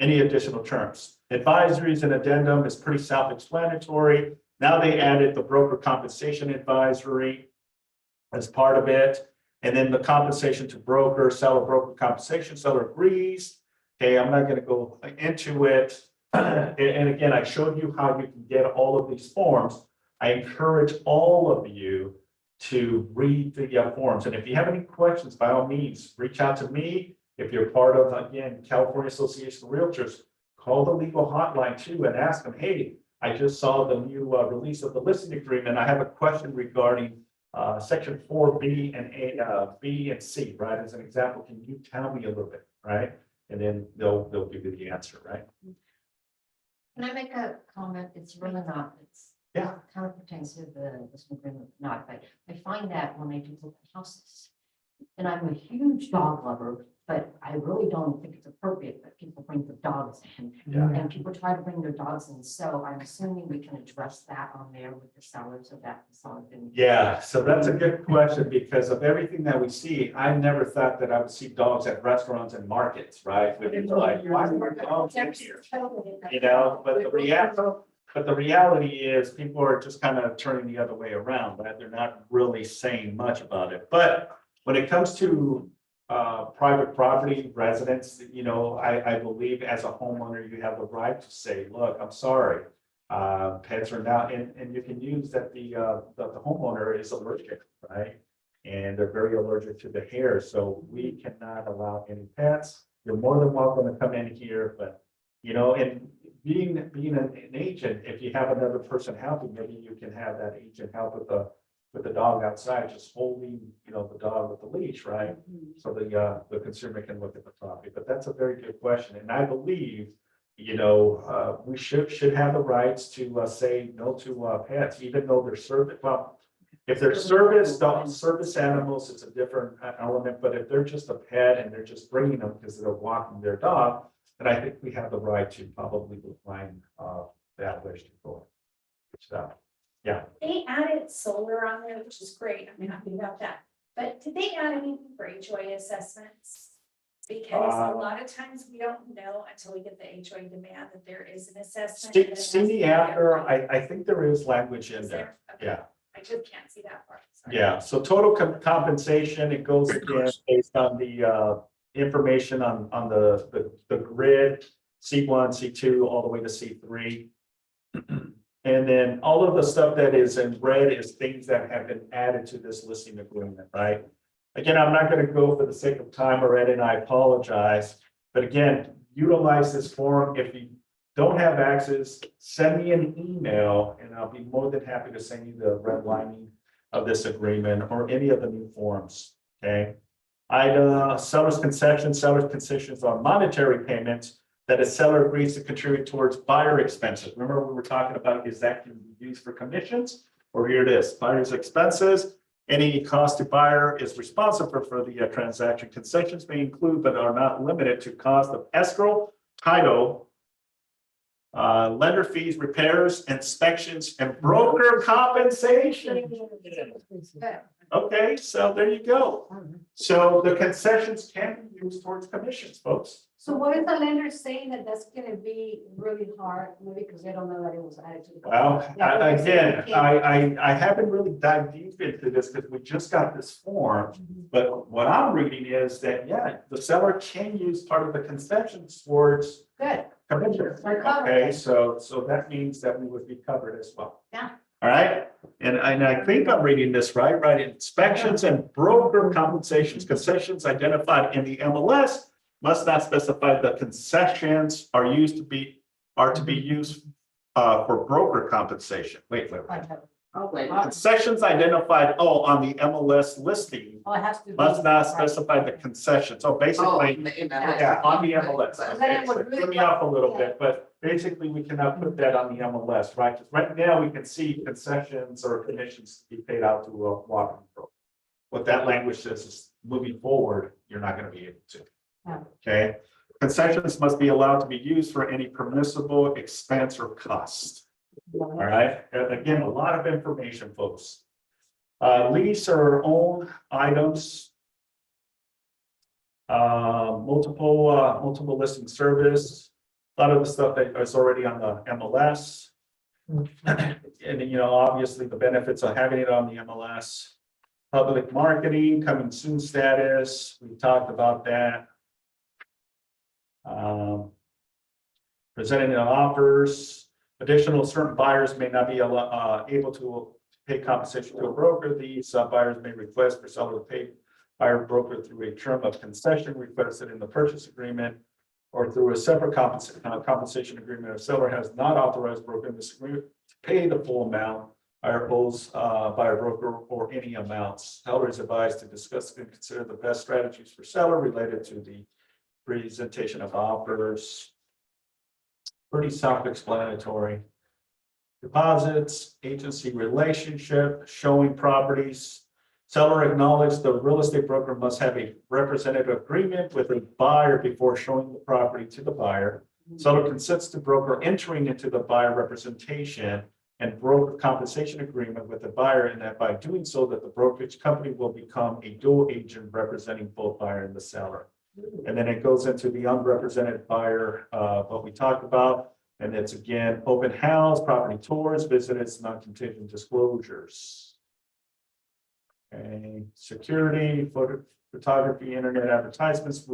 Any additional terms? Advisories and addendum is pretty self-explanatory. Now they added the broker compensation advisory as part of it. And then the compensation to broker, seller broker compensation, seller agrees. Okay, I'm not going to go into it. And again, I showed you how you can get all of these forms. I encourage all of you to read the forms. And if you have any questions, by all means, reach out to me. If you're part of, again, California Association of Realtors, call the legal hotline too and ask them, hey, I just saw the new release of the listing agreement. I have a question regarding section 4B and B and C, right? As an example, can you tell me a little bit, right? And then they'll give you the answer, right? Can I make a comment? It's really not, it's. Yeah. Kind of pertains to the listing agreement, not, but I find that when I do open houses. And I'm a huge dog lover, but I really don't think it's appropriate that people bring their dogs in. Yeah. And people try to bring their dogs in, so I'm assuming we can address that on there with the seller so that the seller can. Yeah, so that's a good question because of everything that we see, I never thought that I would see dogs at restaurants and markets, right? But it's like, why are there dogs in here? You know, but the reality is people are just kind of turning the other way around, right? They're not really saying much about it. But when it comes to private property residents, you know, I believe as a homeowner, you have the right to say, look, I'm sorry. Pets are now, and you can use that the homeowner is allergic, right? And they're very allergic to the hair. So we cannot allow any pets. You're more than welcome to come in here, but you know, and being an agent, if you have another person helping, maybe you can have that agent help with the dog outside, just holding, you know, the dog with the leash, right? So the consumer can look at the property. But that's a very good question, and I believe, you know, we should have the rights to say no to pets, even though they're service. Well, if they're service animals, it's a different element. But if they're just a pet and they're just bringing them because they're walking their dog, then I think we have the right to probably decline that wish to go. So, yeah. They added solar on there, which is great. I'm happy about that. But did they add anything for HOA assessments? Because a lot of times we don't know until we get the HOA demand that there is an assessment. See me after, I think there is language in Is there. Okay. Yeah. I just can't see that part. Sorry. Yeah, so total compensation, it goes again based on the information on the grid, C1, C2, all the way to C3. And then all of the stuff that is in red is things that have been added to this listing agreement, right? Again, I'm not going to go for the sake of time already, and I apologize. But again, utilize this form. If you don't have access, send me an email and I'll be more than happy to send you the redlining of this agreement or any of the new forms, okay? Seller's concessions are monetary payments that a seller agrees to contribute towards buyer expenses. Remember we were talking about, is that can be used for commissions? Or here it is, buyer's expenses. Any cost to buyer is responsible for the transaction. Concessions may include, but are not limited to cost of escrow, title, lender fees, repairs, inspections, and broker compensation. Okay, so there you go. So the concessions can be used towards commissions, folks. So what is the lender saying that that's gonna be really hard, maybe because they don't know that it was added to the. Well, Yeah, but they say again, they can't- I haven't really dived deep into this because we just got this form. But what I'm reading is that, yeah, the seller can use part of the concessions towards Good. commissions. We're covered. Okay, so that means that we would be covered as well. Yeah. All right, and I think I'm reading this right, inspections and broker compensations, concessions identified in the MLS must not specify the concessions are to be used for broker compensation. Wait. Oh, wait. Concessions identified, on the MLS listing Oh, it has to be. must not right. specify the concession. So Oh, basically, in the yeah, on the MLS. Then Okay, it so would really threw me off a little yeah. bit, but basically we cannot put that on the MLS, right? Because right now we can see concessions or commissions to be paid out to a walking broker. What that language says is moving forward, you're not going to be able to. Yeah. Okay. Concessions must be allowed to be used for any permissible expense or cost. All right, again, a lot of information, folks. Lease or own items. Multiple listing service, a lot of the stuff that is already on the MLS. And you know, obviously the benefits of having it on the MLS. Public marketing, coming soon status, we talked about that. Presenting offers, additional certain buyers may not be able to pay compensation to a broker. These buyers may request for seller to pay buyer broker through a term of concession requested in the purchase agreement or through a separate compensation agreement. If seller has not authorized broker in this agreement to pay the full amount, buyer owes buyer broker or any amounts. Seller is advised to discuss and consider the best strategies for seller related to the presentation of offers. Pretty self-explanatory. Deposits, agency relationship, showing properties. Seller acknowledged the real estate broker must have a representative agreement with a buyer before showing the property to the buyer. Seller consents to broker entering into the buyer representation and broker compensation agreement with the buyer, and that by doing so that the brokerage company will become a dual agent representing both buyer and the seller. And then it goes into the unrepresented buyer, what we talked about. And it's again, open house, property tours, visits, non-contingent disclosures. Okay, security, photography, internet advertisements.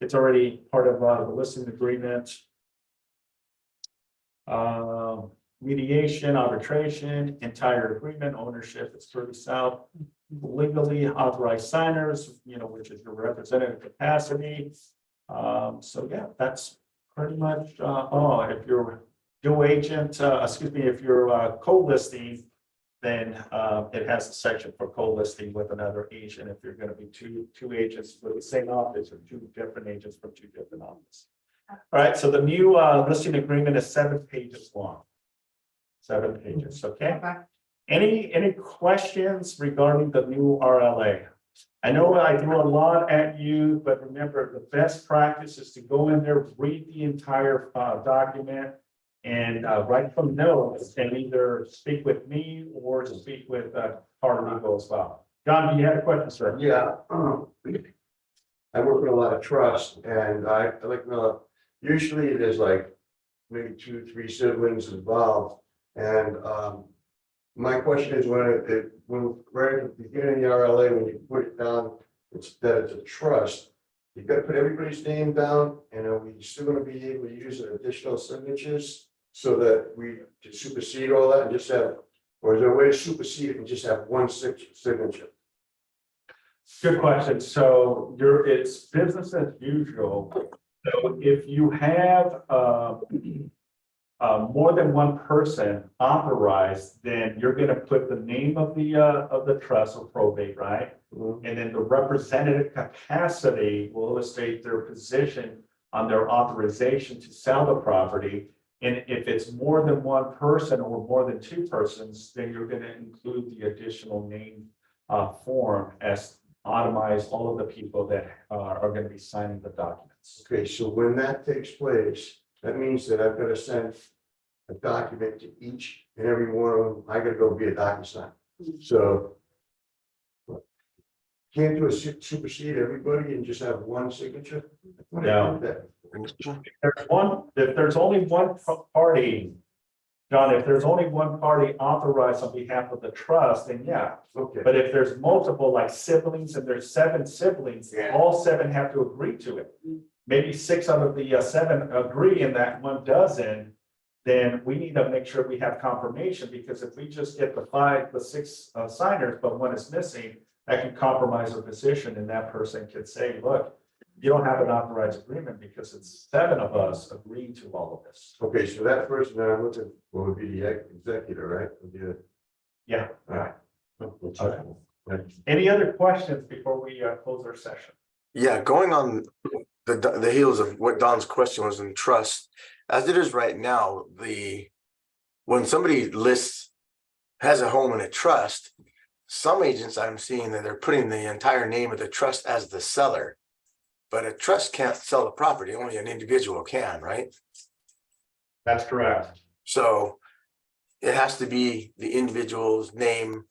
It's already part of the listing agreement. Mediation, arbitration, entire agreement, ownership is further south. Legally authorized signers, you know, which is your representative capacity. So yeah, that's pretty much, if you're dual agent, if you're co-listing, then it has a section for co-listing with another agent. If you're going to be two agents with the same office or two different agents from two different offices. All right, so the new listing agreement is 7 pages long. 7 pages, okay? Any questions regarding the new RLA? I know I threw a lot at you, but remember the best practice is to go in there, read the entire document and write some notes and either speak with me or speak with paralegal as well. John, do you have a question, sir? Yeah. I work with a lot of trusts and I like, usually there's like maybe 2, 3 siblings involved. And my question is when right at the beginning of the RLA, when you put it down, it's a trust. You got to put everybody's name down, and are we still going to be able to use additional signatures so that we can supersede all that and just have, or is there a way to supersede it and just have one signature? Good question. So it's business as usual. So if you have more than one person authorized, then you're going to put the name of the trust or probate, right? Mm-hmm. And then the representative capacity will illustrate their position on their authorization to sell the property. And if it's more than one person or more than 2 persons, then you're going to include the additional name form as itemize all of the people that are going to be signing the documents. Okay, so when that takes place, that means that I've got to send a document to each and every one of them. I got to go via DocuSign. So can't do a supersede everybody and just have one signature? No. If there's only one party, John, if there's only one party authorized on behalf of the trust, then yeah. Okay. But if there's multiple like siblings and there's 7 siblings, Yeah. all 7 have to agree to it. Maybe 6 out of the 7 agree and that one doesn't, then we need to make sure we have confirmation, because if we just get the 6 signers, but one is missing, that can compromise our position, and that person could say, look, you don't have an authorized agreement because it's 7 of us agreeing to all of this. Okay, so that person that I'm looking for would be the executor, right? Yeah. All right. Okay. Any other questions before we close our session? Yeah, going on the heels of what Don's question was in trust, as it is right now, when somebody has a home in a trust, some agents I'm seeing that they're putting the entire name of the trust as the seller. but a trust can't sell the property, only an individual can, right? That's correct. So it has to be the individual's name,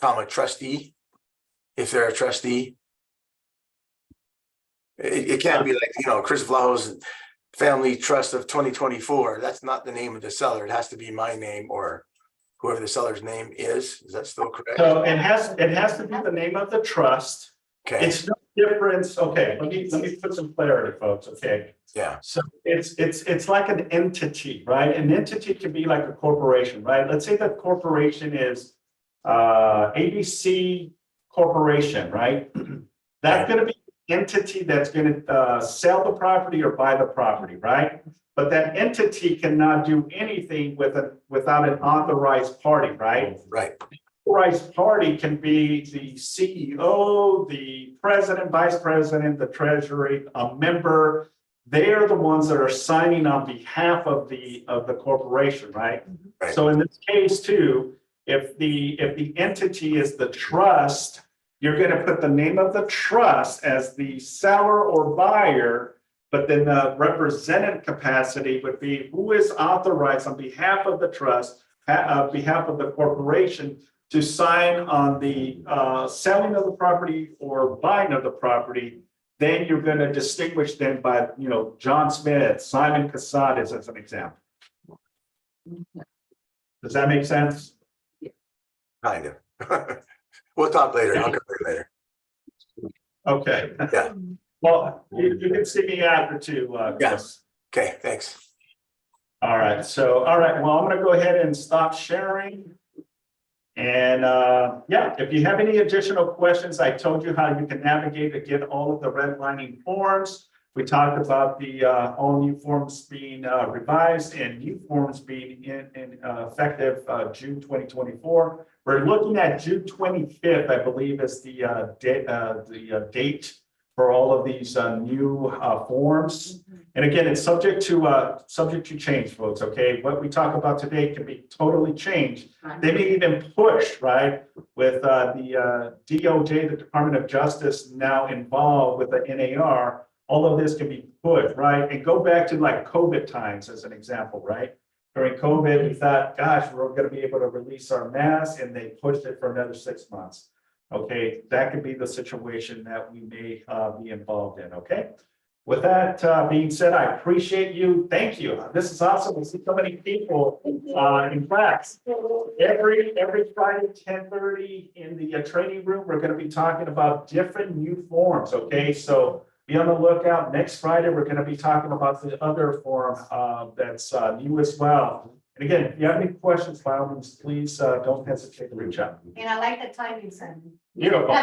comma, trustee, if they're a trustee. It can't be like, Chris Vlaho's Family Trust of 2024. That's not the name of the seller. It has to be my name or whoever the seller's name is. Is that still correct? So it has to be the name of the trust. Okay, It's no difference. Okay, let me put some clarity, folks. Okay. yeah, So it's like an entity, right? An entity can be like a corporation, right? Let's say the corporation is ABC Corporation, right? That's gonna be the entity that's gonna sell the property or buy the property, right? But that entity cannot do anything without an authorized party, right? right. Authorized party can be the CEO, the president, vice president, the treasury, a member. They are the ones that are signing on behalf of the corporation, right? Right. So in this case too, if the entity is the trust, you're gonna put the name of the trust as the seller or buyer, but then the representative capacity would be who is authorized on behalf of the trust, behalf of the corporation to sign on the selling of the property or buying of the property. Then you're going to distinguish them by, John Smith, Simon Cazares as an example. Does that make sense? Kind of. We'll talk later. I'll come back later. Okay. Yeah. Well, you can see me after too, Chris. Okay, thanks. All right, well, I'm gonna go ahead and stop sharing. And yeah, if you have any additional questions, I told you how you can navigate to get all of the redlining forms. We talked about the all new forms being revised and new forms being in effective June 2024. We're looking at June 25th, I believe, is the date for all of these new forms. And again, it's subject to change, folks. Okay, what we talk about today can be totally changed. They may even push, right, with the DOJ, the Department of Justice, now involved with the NAR. All of this can be pushed, right, and go back to like COVID times as an example, right? During COVID, we thought, gosh, we're going to be able to release our masks, and they pushed it for another 6 months. Okay, that could be the situation that we may be involved in. Okay. With that being said, I appreciate you. Thank you. This is awesome. We see so many people in class. Every Friday, 10:30 in the training room, we're going to be talking about different new forms. Okay, so be on the lookout. Next Friday, we're going to be talking about the other form that's new as well. And again, if you have any questions, by all means, please don't hesitate to reach out. And I like the timing, Simon. Beautiful.